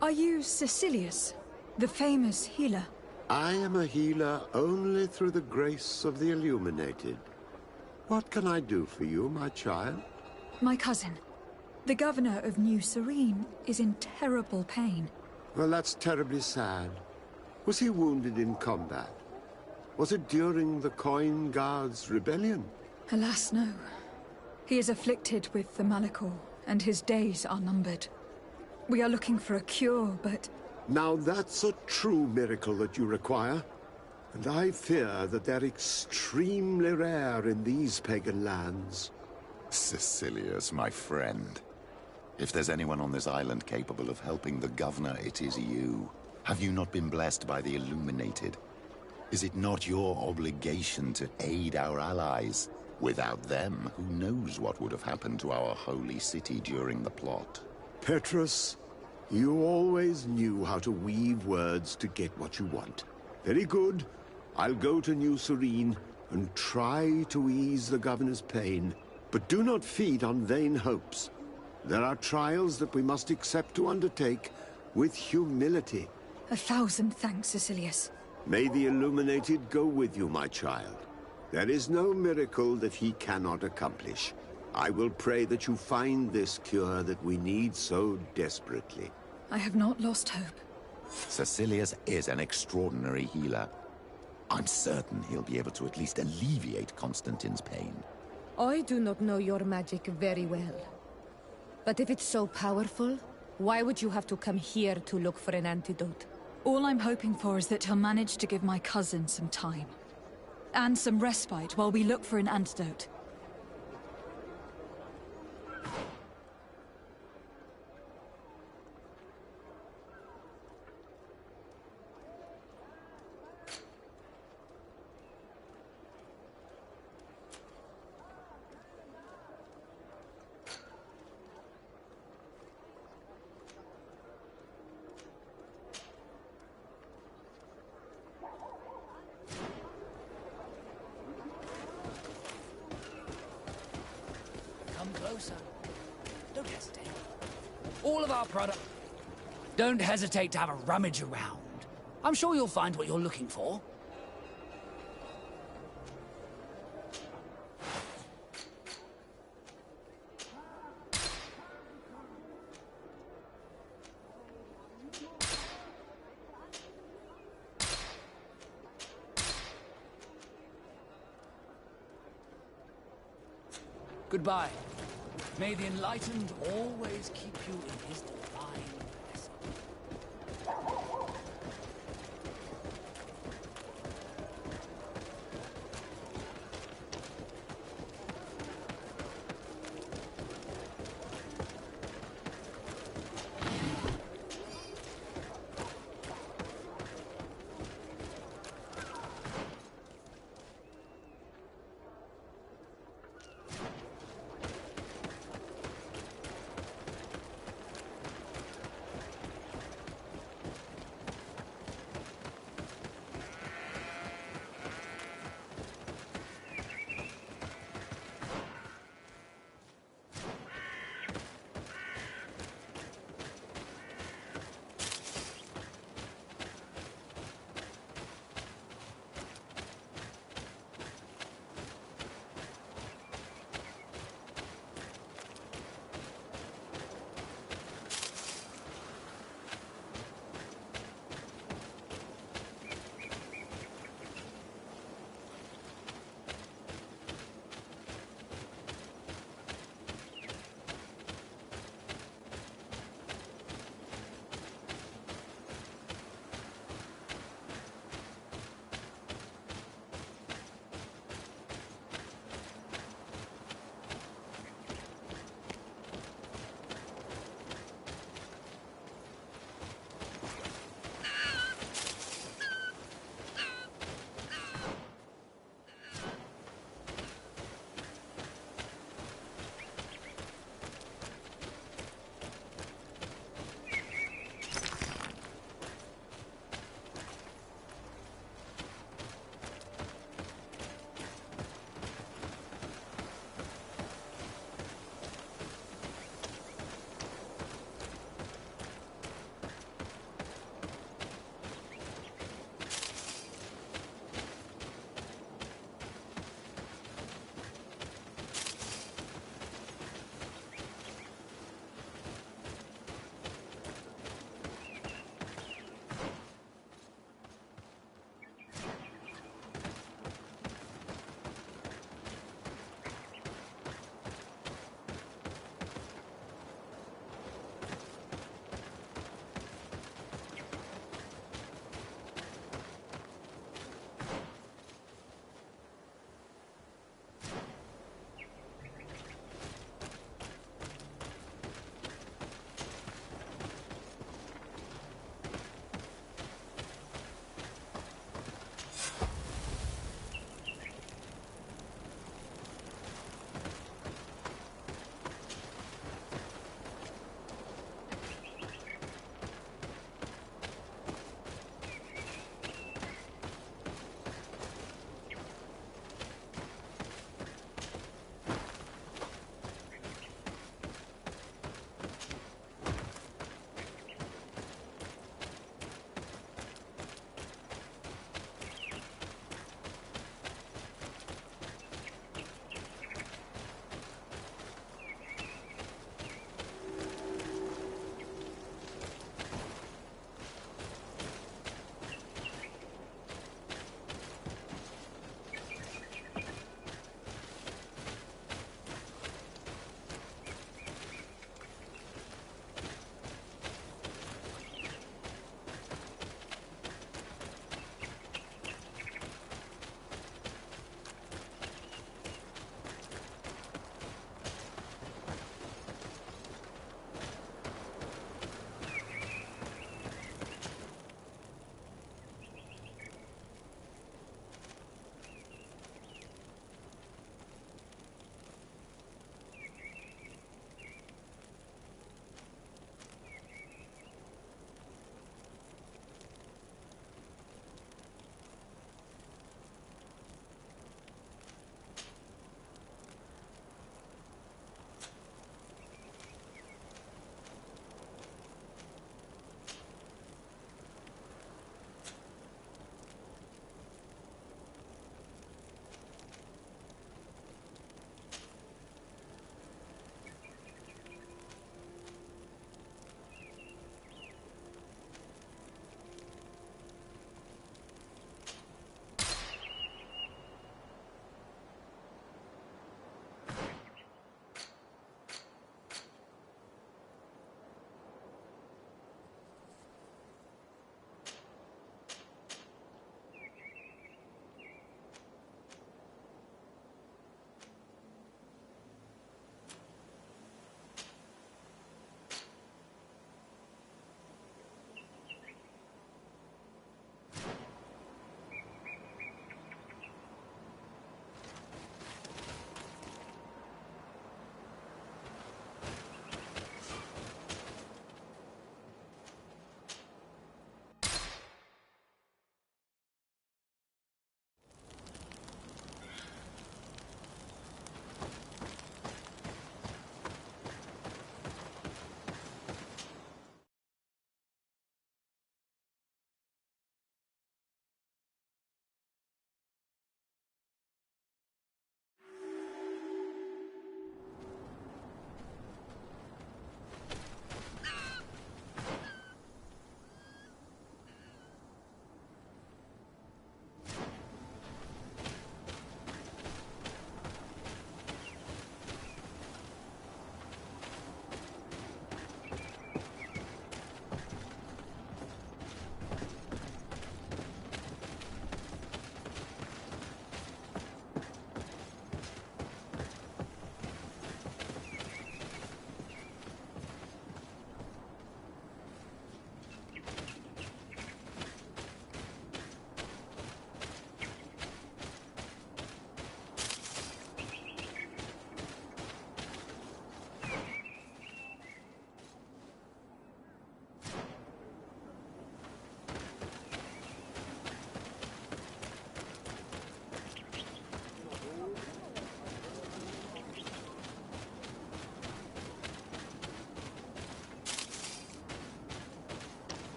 Are you Cecilius, the famous healer? I am a healer only through the grace of the illuminated. What can I do for you, my child? My cousin. The governor of New Serene is in terrible pain. Well, that's terribly sad. Was he wounded in combat? Was it during the Coin Guards' rebellion? Alas, no. He is afflicted with the Malachor, and his days are numbered. We are looking for a cure, but... Now that's a true miracle that you require. And I fear that they're extremely rare in these pagan lands. Cecilius, my friend. If there's anyone on this island capable of helping the governor, it is you. Have you not been blessed by the Illuminated? Is it not your obligation to aid our allies? Without them, who knows what would have happened to our holy city during the plot? Petrus, you always knew how to weave words to get what you want. Very good. I'll go to New Serene and try to ease the governor's pain. But do not feed on vain hopes. There are trials that we must accept to undertake with humility. 1,000 thanks, Cecilius. May the Illuminated go with you, my child. There is no miracle that he cannot accomplish. I will pray that you find this cure that we need so desperately. I have not lost hope. Cecilius is an extraordinary healer. I'm certain he'll be able to at least alleviate Constantine's pain. I do not know your magic very well. But if it's so powerful, why would you have to come here to look for an antidote? All I'm hoping for is that he'll manage to give my cousin some time. And some respite while we look for an antidote. Don't hesitate. All of our product. Don't hesitate to have a rummage around. I'm sure you'll find what you're looking for. Goodbye. May the Enlightened always keep you in his divine blessing.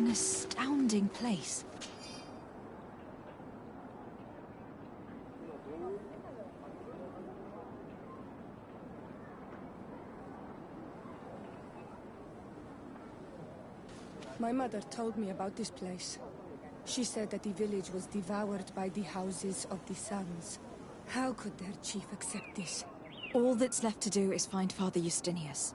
An astounding place. My mother told me about this place. She said that the village was devoured by the houses of the sons. How could their chief accept this? All that's left to do is find Father Justinius.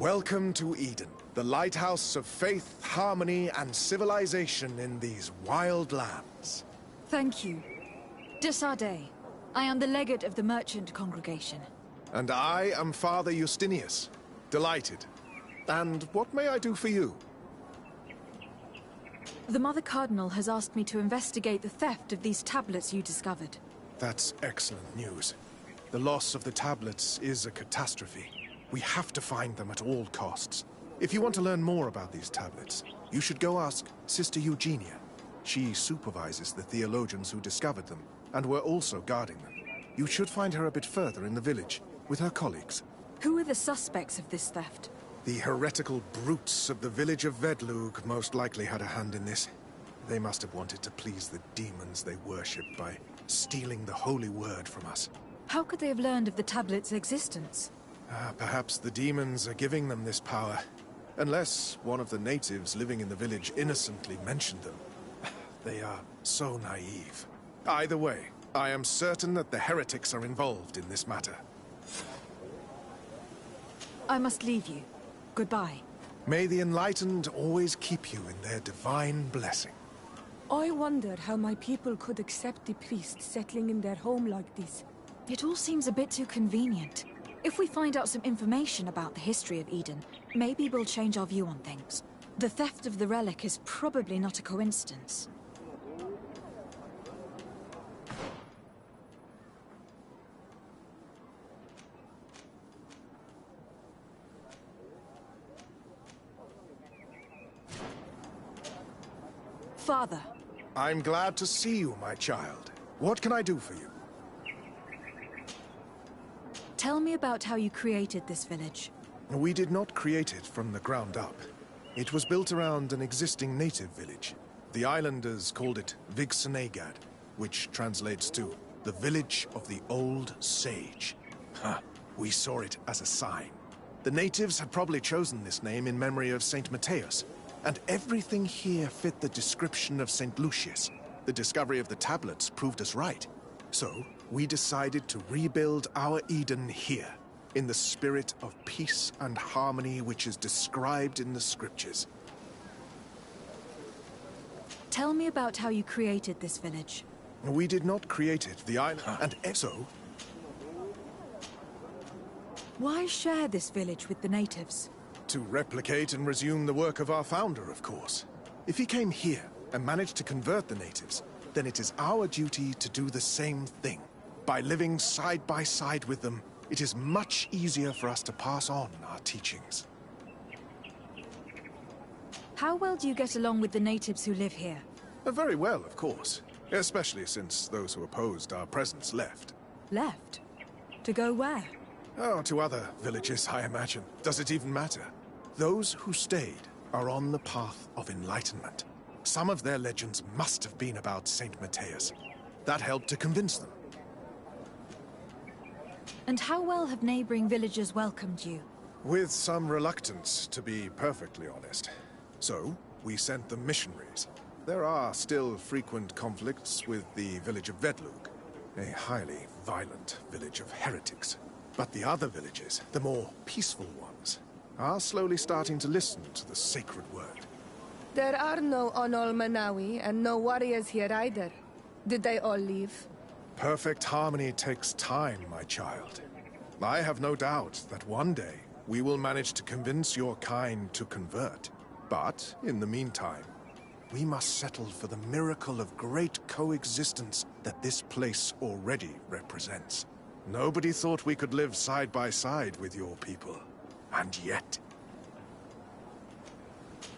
Welcome to Eden, the lighthouse of faith, harmony, and civilization in these wild lands. Thank you. De Sardet. I am the legate of the merchant congregation. And I am Father Justinius. Delighted. And what may I do for you? The Mother Cardinal has asked me to investigate the theft of these tablets you discovered. That's excellent news. The loss of the tablets is a catastrophe. We have to find them at all costs. If you want to learn more about these tablets, you should go ask Sister Eugenia. She supervises the theologians who discovered them, and were also guarding them. You should find her a bit further in the village, with her colleagues. Who are the suspects of this theft? The heretical brutes of the village of Vedlug most likely had a hand in this. They must have wanted to please the demons they worship by stealing the holy word from us. How could they have learned of the tablet's existence? Perhaps the demons are giving them this power. Unless one of the natives living in the village innocently mentioned them. They are so naive. Either way, I am certain that the heretics are involved in this matter. I must leave you. Goodbye. May the enlightened always keep you in their divine blessing. I wonder how my people could accept the priest settling in their home like this. It all seems a bit too convenient. If we find out some information about the history of Eden, maybe we'll change our view on things. The theft of the relic is probably not a coincidence. Father. I'm glad to see you, my child. What can I do for you? Tell me about how you created this village. We did not create it from the ground up. It was built around an existing native village. The islanders called it Vigsenegad, which translates to the village of the old sage. We saw it as a sign. The natives had probably chosen this name in memory of Saint Matthias, and everything here fit the description of Saint Lucius. The discovery of the tablets proved us right. So, we decided to rebuild our Eden here, in the spirit of peace and harmony which is described in the scriptures. Tell me about how you created this village. We did not create it, the island, and so... Why share this village with the natives? To replicate and resume the work of our founder, of course. If he came here and managed to convert the natives, then it is our duty to do the same thing. By living side by side with them, it is much easier for us to pass on our teachings. How well do you get along with the natives who live here? Very well, of course. Especially since those who opposed our presence left. Left? To go where? Oh, to other villages, I imagine. Does it even matter? Those who stayed are on the path of enlightenment. Some of their legends must have been about Saint Matthias. That helped to convince them. And how well have neighboring villagers welcomed you? With some reluctance, to be perfectly honest. So, we sent them missionaries. There are still frequent conflicts with the village of Vedlug, a highly violent village of heretics. But the other villages, the more peaceful ones, are slowly starting to listen to the sacred word. There are no Onol Manawi and no warriors here either. Did they all leave? Perfect harmony takes time, my child. I have no doubt that one day we will manage to convince your kind to convert. But, in the meantime, we must settle for the miracle of great coexistence that this place already represents. Nobody thought we could live side by side with your people. And yet...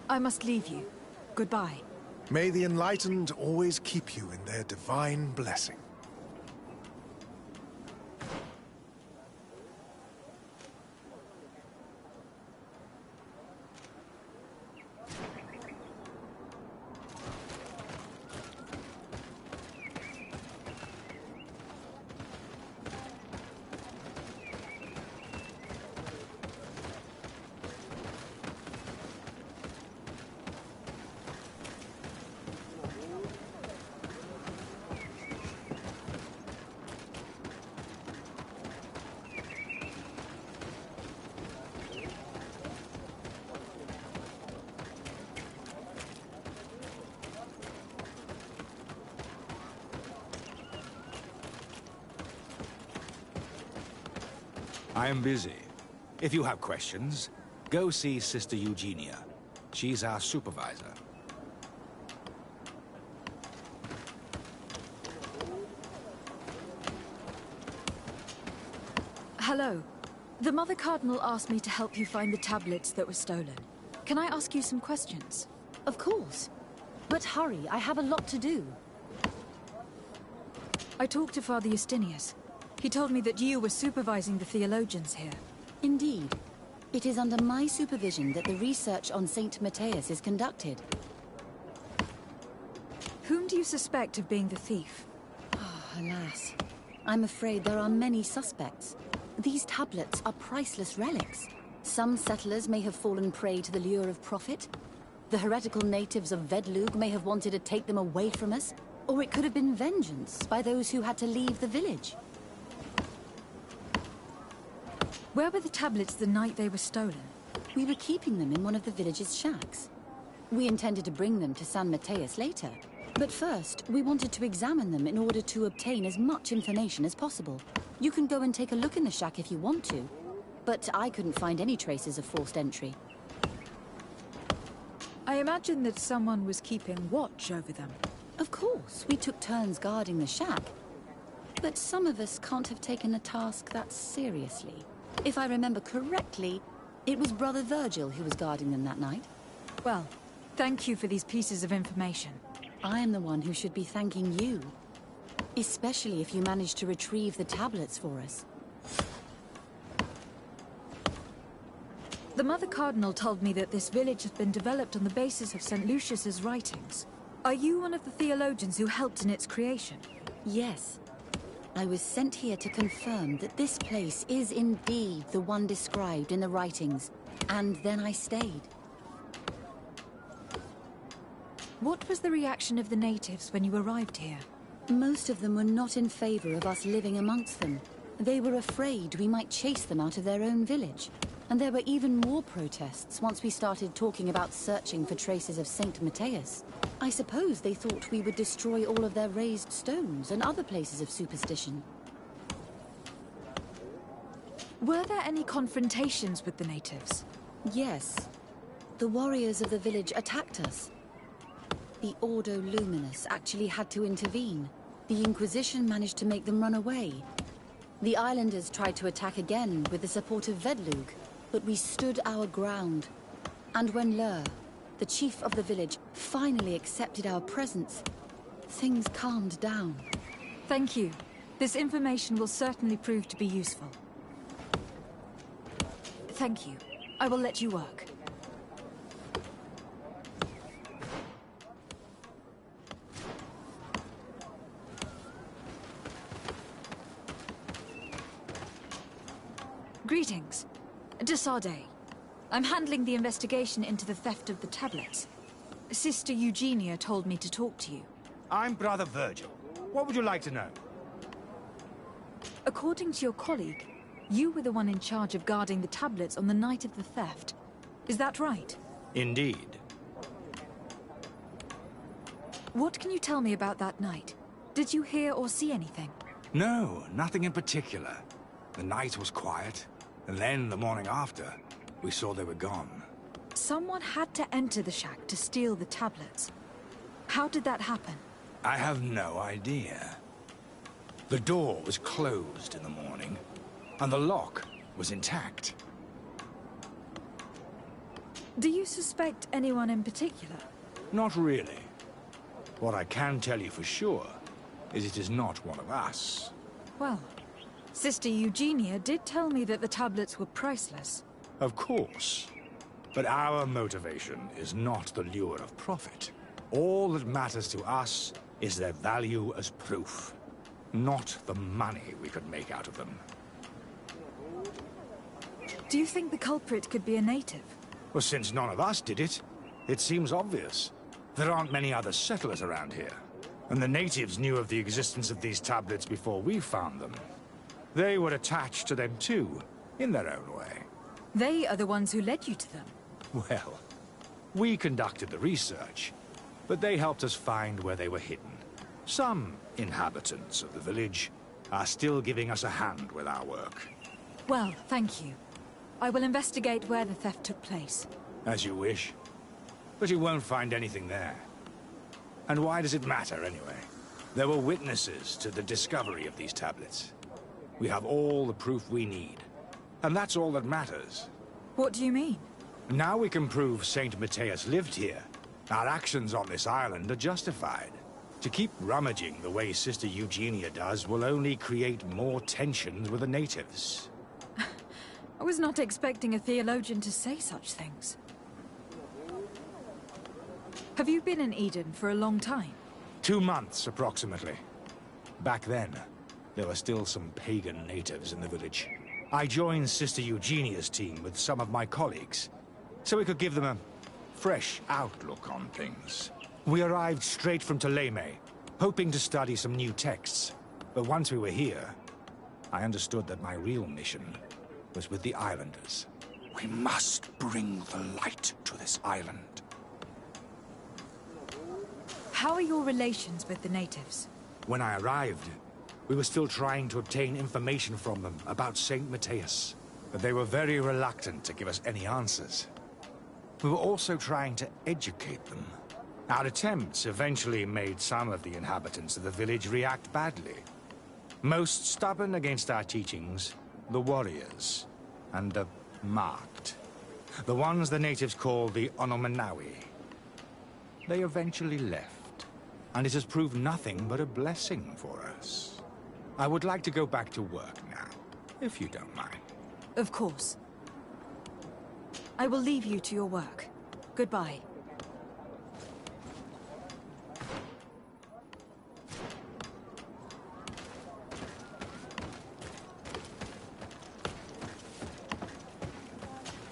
I must leave you. Goodbye. May the Enlightened always keep you in their divine blessing. I am busy. If you have questions, go see Sister Eugenia. She's our supervisor. Hello. The Mother Cardinal asked me to help you find the tablets that were stolen. Can I ask you some questions? Of course. But hurry, I have a lot to do. I talked to Father Justinius. He told me that you were supervising the theologians here. Indeed. It is under my supervision that the research on Saint Matthias is conducted. Whom do you suspect of being the thief? Oh, alas. I'm afraid there are many suspects. These tablets are priceless relics. Some settlers may have fallen prey to the lure of profit. The heretical natives of Vedlug may have wanted to take them away from us. Or it could have been vengeance by those who had to leave the village. Where were the tablets the night they were stolen? We were keeping them in one of the village's shacks. We intended to bring them to San Matthias later. But first, we wanted to examine them in order to obtain as much information as possible. You can go and take a look in the shack if you want to, but I couldn't find any traces of forced entry. I imagine that someone was keeping watch over them. Of course, we took turns guarding the shack. But some of us can't have taken the task that seriously. If I remember correctly, it was Brother Virgil who was guarding them that night. Well, thank you for these pieces of information. I am the one who should be thanking you. Especially if you managed to retrieve the tablets for us. The Mother Cardinal told me that this village has been developed on the basis of St. Lucius's writings. Are you one of the theologians who helped in its creation? Yes. I was sent here to confirm that this place is indeed the one described in the writings, and then I stayed. What was the reaction of the natives when you arrived here? Most of them were not in favor of us living amongst them. They were afraid we might chase them out of their own village. And there were even more protests once we started talking about searching for traces of Saint Matthias. I suppose they thought we would destroy all of their raised stones and other places of superstition. Were there any confrontations with the natives? Yes. The warriors of the village attacked us. The Ordo Luminous actually had to intervene. The Inquisition managed to make them run away. The islanders tried to attack again with the support of Vedlug, but we stood our ground. And when Lur, the chief of the village, finally accepted our presence, things calmed down. Thank you. This information will certainly prove to be useful. Thank you. I will let you work. Greetings. De Sardet. I'm handling the investigation into the theft of the tablets. Sister Eugenia told me to talk to you. I'm Brother Virgil. What would you like to know? According to your colleague, you were the one in charge of guarding the tablets on the night of the theft. Is that right? Indeed. What can you tell me about that night? Did you hear or see anything? No, nothing in particular. The night was quiet, and then the morning after, we saw they were gone. Someone had to enter the shack to steal the tablets. How did that happen? I have no idea. The door was closed in the morning, and the lock was intact. Do you suspect anyone in particular? Not really. What I can tell you for sure is it is not one of us. Well, Sister Eugenia did tell me that the tablets were priceless. Of course. But our motivation is not the lure of profit. All that matters to us is their value as proof, not the money we could make out of them. Do you think the culprit could be a native? Well, since none of us did it, it seems obvious. There aren't many other settlers around here, and the natives knew of the existence of these tablets before we found them. They were attached to them too, in their own way. They are the ones who led you to them. Well, we conducted the research, but they helped us find where they were hidden. Some inhabitants of the village are still giving us a hand with our work. Well, thank you. I will investigate where the theft took place. As you wish. But you won't find anything there. And why does it matter, anyway? There were witnesses to the discovery of these tablets. We have all the proof we need. And that's all that matters. What do you mean? Now we can prove Saint Matthias lived here. Our actions on this island are justified. To keep rummaging the way Sister Eugenia does will only create more tensions with the natives. I was not expecting a theologian to say such things. Have you been in Eden for a long time? 2 months, approximately. Back then, there were still some pagan natives in the village. I joined Sister Eugenia's team with some of my colleagues, so we could give them a fresh outlook on things. We arrived straight from Ptolemy, hoping to study some new texts. But once we were here, I understood that my real mission was with the islanders. We must bring the light to this island. How are your relations with the natives? When I arrived, we were still trying to obtain information from them about Saint Matthias, but they were very reluctant to give us any answers. We were also trying to educate them. Our attempts eventually made some of the inhabitants of the village react badly. Most stubborn against our teachings, the warriors, and the marked. The ones the natives call the Onomanawi. They eventually left, and it has proved nothing but a blessing for us. I would like to go back to work now, if you don't mind. Of course. I will leave you to your work. Goodbye.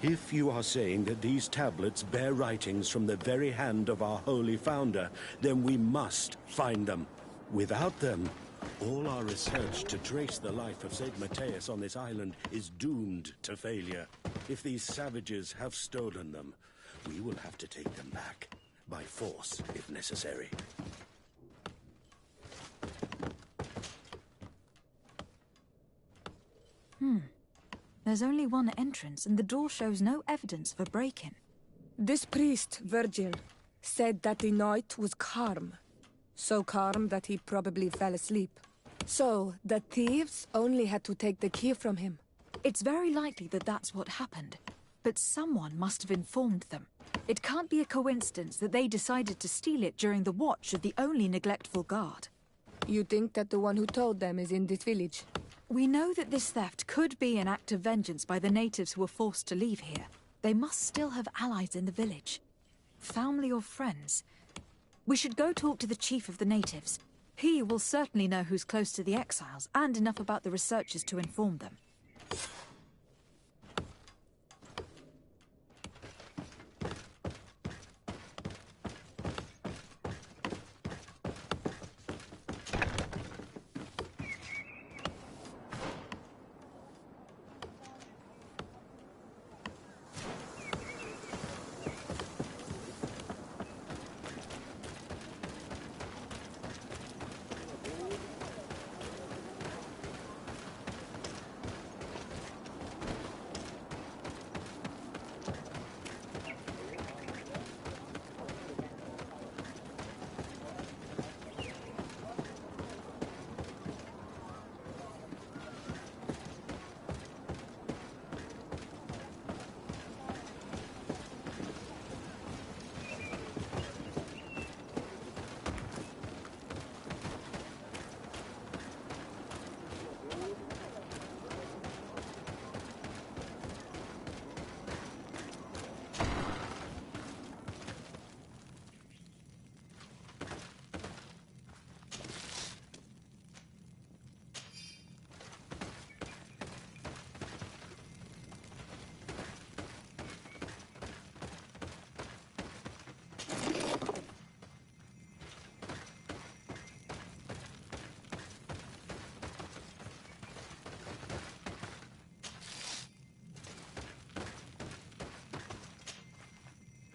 If you are saying that these tablets bear writings from the very hand of our holy founder, then we must find them. Without them, all our research to trace the life of Saint Matthias on this island is doomed to failure. If these savages have stolen them, we will have to take them back, by force if necessary. There's only one entrance, and the door shows no evidence of a break-in. This priest, Virgil, said that the night was calm. So calm that he probably fell asleep. So, the thieves only had to take the key from him. It's very likely that that's what happened. But someone must have informed them. It can't be a coincidence that they decided to steal it during the watch of the only neglectful guard. You think that the one who told them is in this village? We know that this theft could be an act of vengeance by the natives who were forced to leave here. They must still have allies in the village. Family or friends. We should go talk to the chief of the natives. He will certainly know who's close to the exiles, and enough about the researchers to inform them.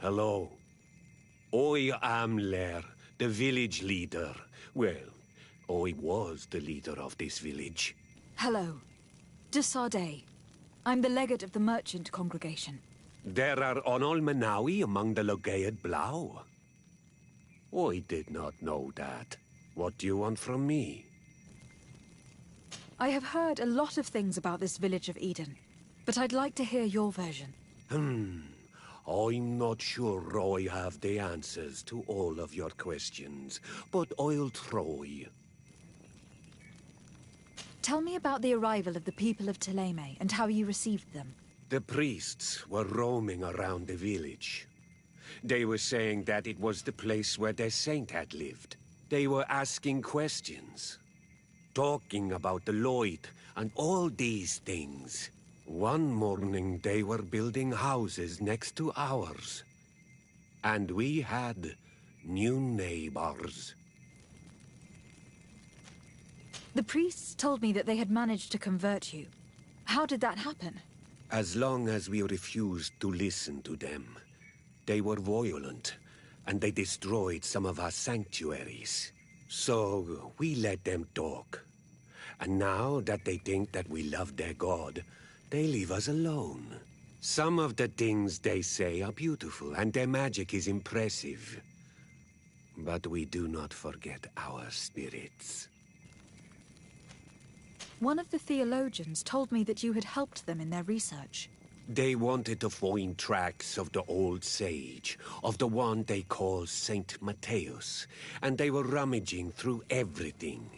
Hello. I am Lair, the village leader. Well, I was the leader of this village. Hello. De Sardet. I'm the legate of the merchant congregation. There are Onol Manawi among the Logead Blau. I did not know that. What do you want from me? I have heard a lot of things about this village of Eden, but I'd like to hear your version. I'm not sure I have the answers to all of your questions, but I'll try. Tell me about the arrival of the people of Thélème and how you received them. The priests were roaming around the village. They were saying that it was the place where their saint had lived. They were asking questions, talking about the Lloyd and all these things. One morning they were building houses next to ours. And we had new neighbors. The priests told me that they had managed to convert you. How did that happen? As long as we refused to listen to them, they were violent, and they destroyed some of our sanctuaries. So we let them talk. And now that they think that we love their god, they leave us alone. Some of the things they say are beautiful, and their magic is impressive. But we do not forget our spirits. One of the theologians told me that you had helped them in their research. They wanted to find tracks of the old sage, of the one they call Saint Matthias, and they were rummaging through everything.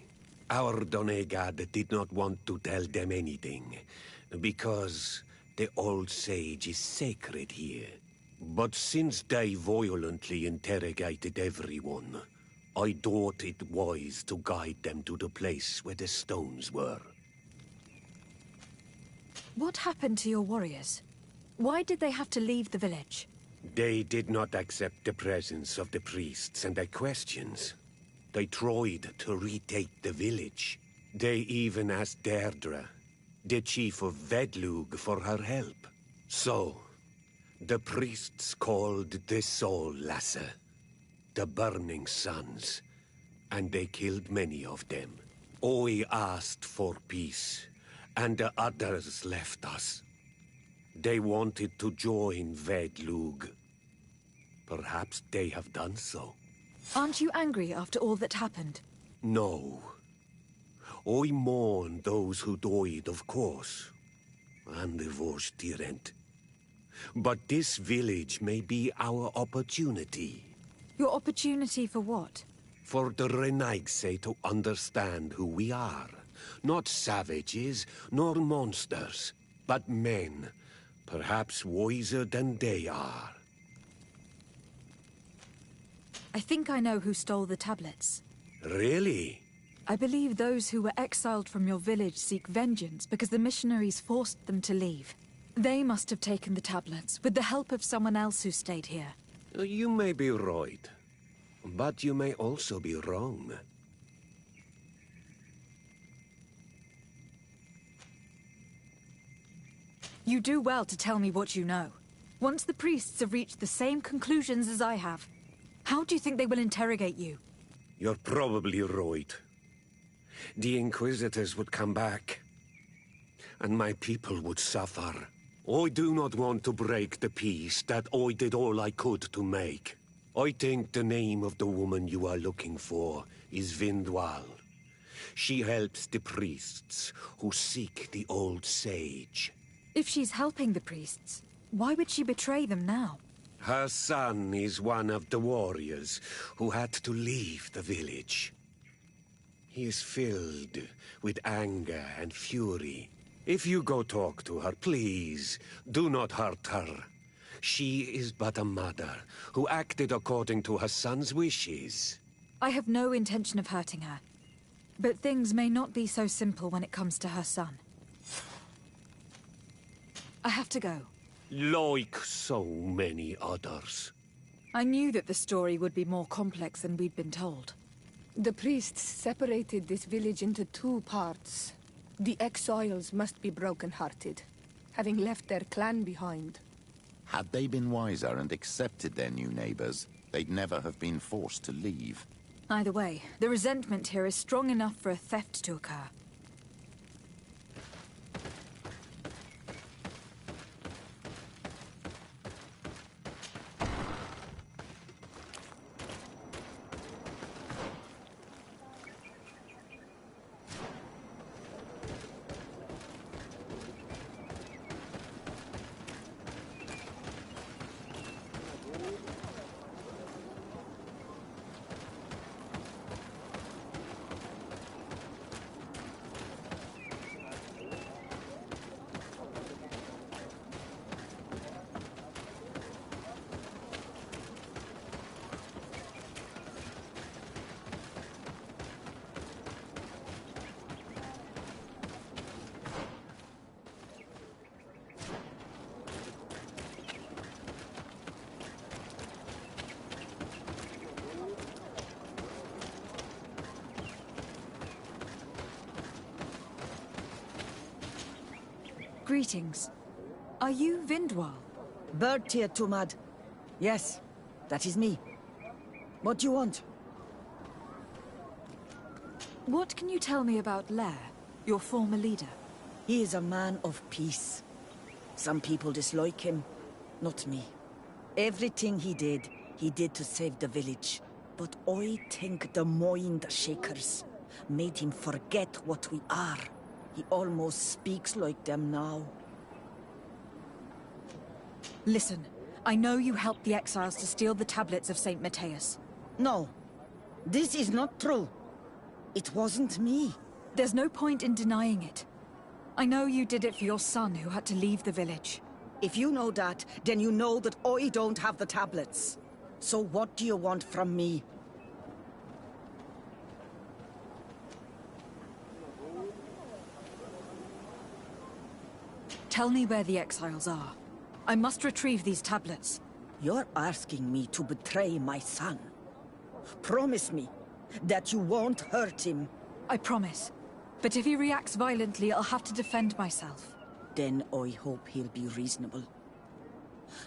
Our Donegad did not want to tell them anything, because the old sage is sacred here. But since they violently interrogated everyone, I thought it wise to guide them to the place where the stones were. What happened to your warriors? Why did they have to leave the village? They did not accept the presence of the priests and their questions. They tried to retake the village. They even asked Deirdre, the chief of Vedlug, for her help. So, the priests called the Soul Lasser, the Burning Suns, and they killed many of them. I asked for peace, and the others left us. They wanted to join Vedlug. Perhaps they have done so. Aren't you angry after all that happened? No. I mourn those who died, of course, and the Vorstyrent. But this village may be our opportunity. Your opportunity for what? For the Renaigse to understand who we are. Not savages, nor monsters, but men, perhaps wiser than they are. I think I know who stole the tablets. Really? I believe those who were exiled from your village seek vengeance because the missionaries forced them to leave. They must have taken the tablets, with the help of someone else who stayed here. You may be right, but you may also be wrong. You do well to tell me what you know. Once the priests have reached the same conclusions as I have, how do you think they will interrogate you? You're probably right. The Inquisitors would come back, and my people would suffer. I do not want to break the peace that I did all I could to make. I think the name of the woman you are looking for is Vindwal. She helps the priests who seek the old sage. If she's helping the priests, why would she betray them now? Her son is one of the warriors who had to leave the village. He is filled with anger and fury. If you go talk to her, please, do not hurt her. She is but a mother who acted according to her son's wishes. I have no intention of hurting her. But things may not be so simple when it comes to her son. I have to go. Like so many others. I knew that the story would be more complex than we'd been told. The priests separated this village into two parts. The exiles must be broken-hearted, having left their clan behind. Had they been wiser and accepted their new neighbors, they'd never have been forced to leave. Either way, the resentment here is strong enough for a theft to occur. Greetings. Are you Vindwal? Bertir Tumad. Yes, that is me. What do you want? What can you tell me about Lair, your former leader? He is a man of peace. Some people dislike him, not me. Everything he did to save the village. But I think the mind shakers made him forget what we are. He almost speaks like them now. Listen, I know you helped the exiles to steal the tablets of Saint Matthias. No, this is not true. It wasn't me. There's no point in denying it. I know you did it for your son who had to leave the village. If you know that, then you know that I don't have the tablets. So what do you want from me? Tell me where the exiles are. I must retrieve these tablets. You're asking me to betray my son. Promise me that you won't hurt him. I promise. But if he reacts violently, I'll have to defend myself. Then I hope he'll be reasonable.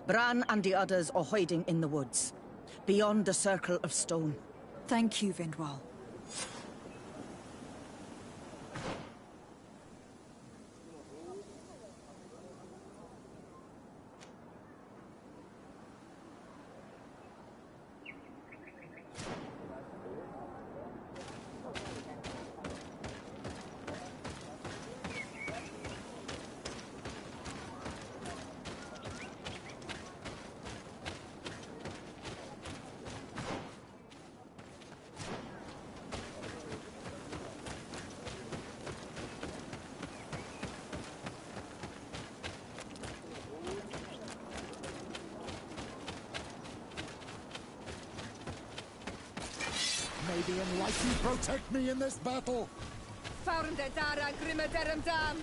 Bran and the others are hiding in the woods, beyond the circle of stone. Thank you, Vindwal. May the Enlightened protect me in this battle! Found the Dara Grimmaderum Dam!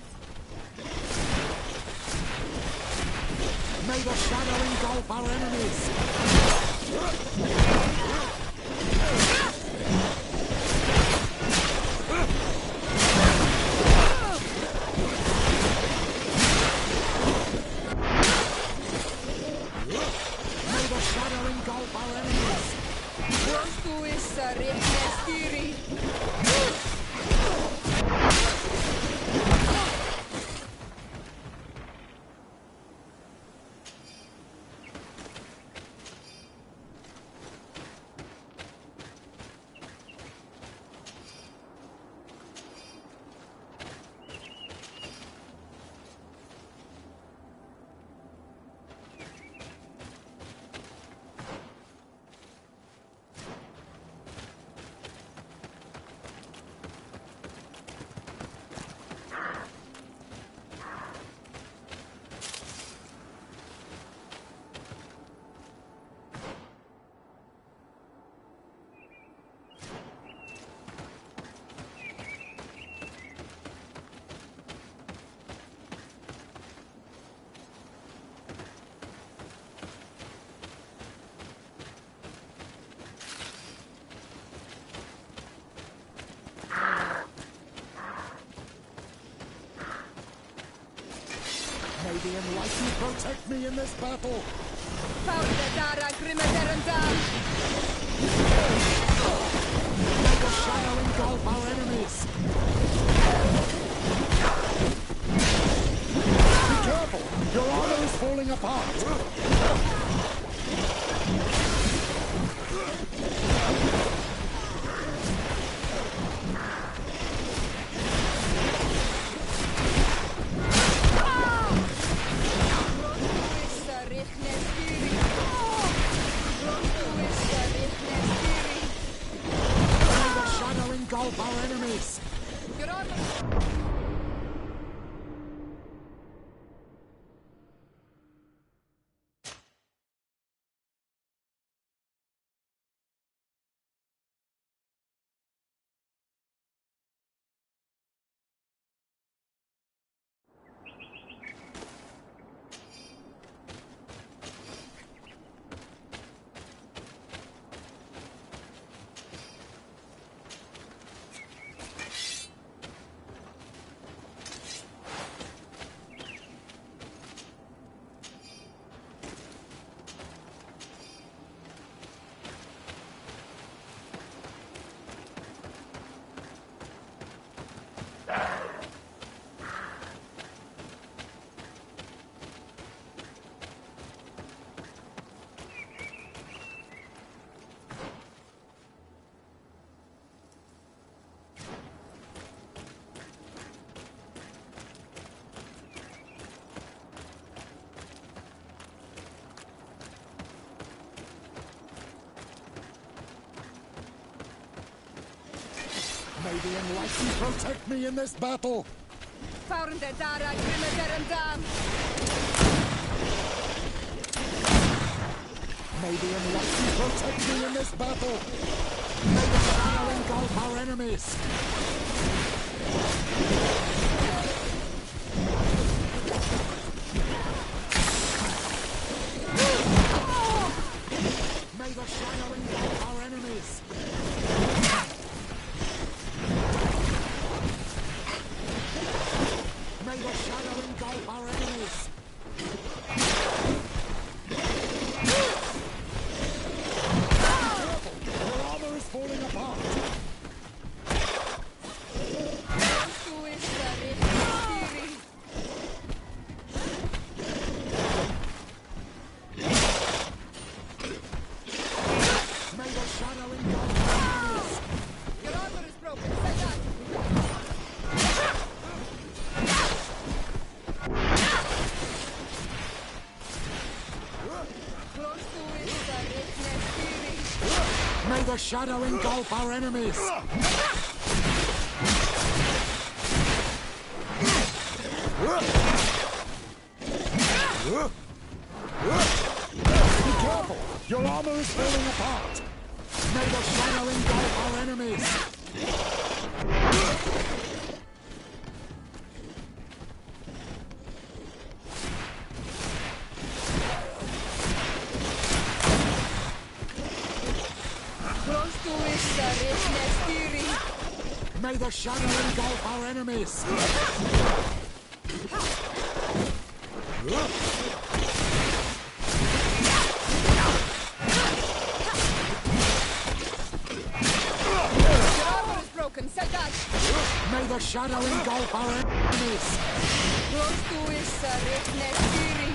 May the shadow engulf our enemies! May the shadow engulf our enemies! the enlightened protect me in this battle! Make a shadow engulf our enemies! Be careful! Your armor is falling apart! Engulf our enemies! Your armor! May the enlightened protect me in this battle! May the enlightened protect me in this battle! May the shadow engulf our enemies! May the shadow engulf our enemies! May the shadow engulf our enemies! Your armor is falling apart! May the shadow engulf our enemies! Your armor is broken, say that! May the shadow engulf our enemies! Be careful! Your armor is falling apart! May the shadow engulf our enemies! May the shadow engulf our enemies! Your armor is broken, say that! May the shadow engulf our enemies! Close to is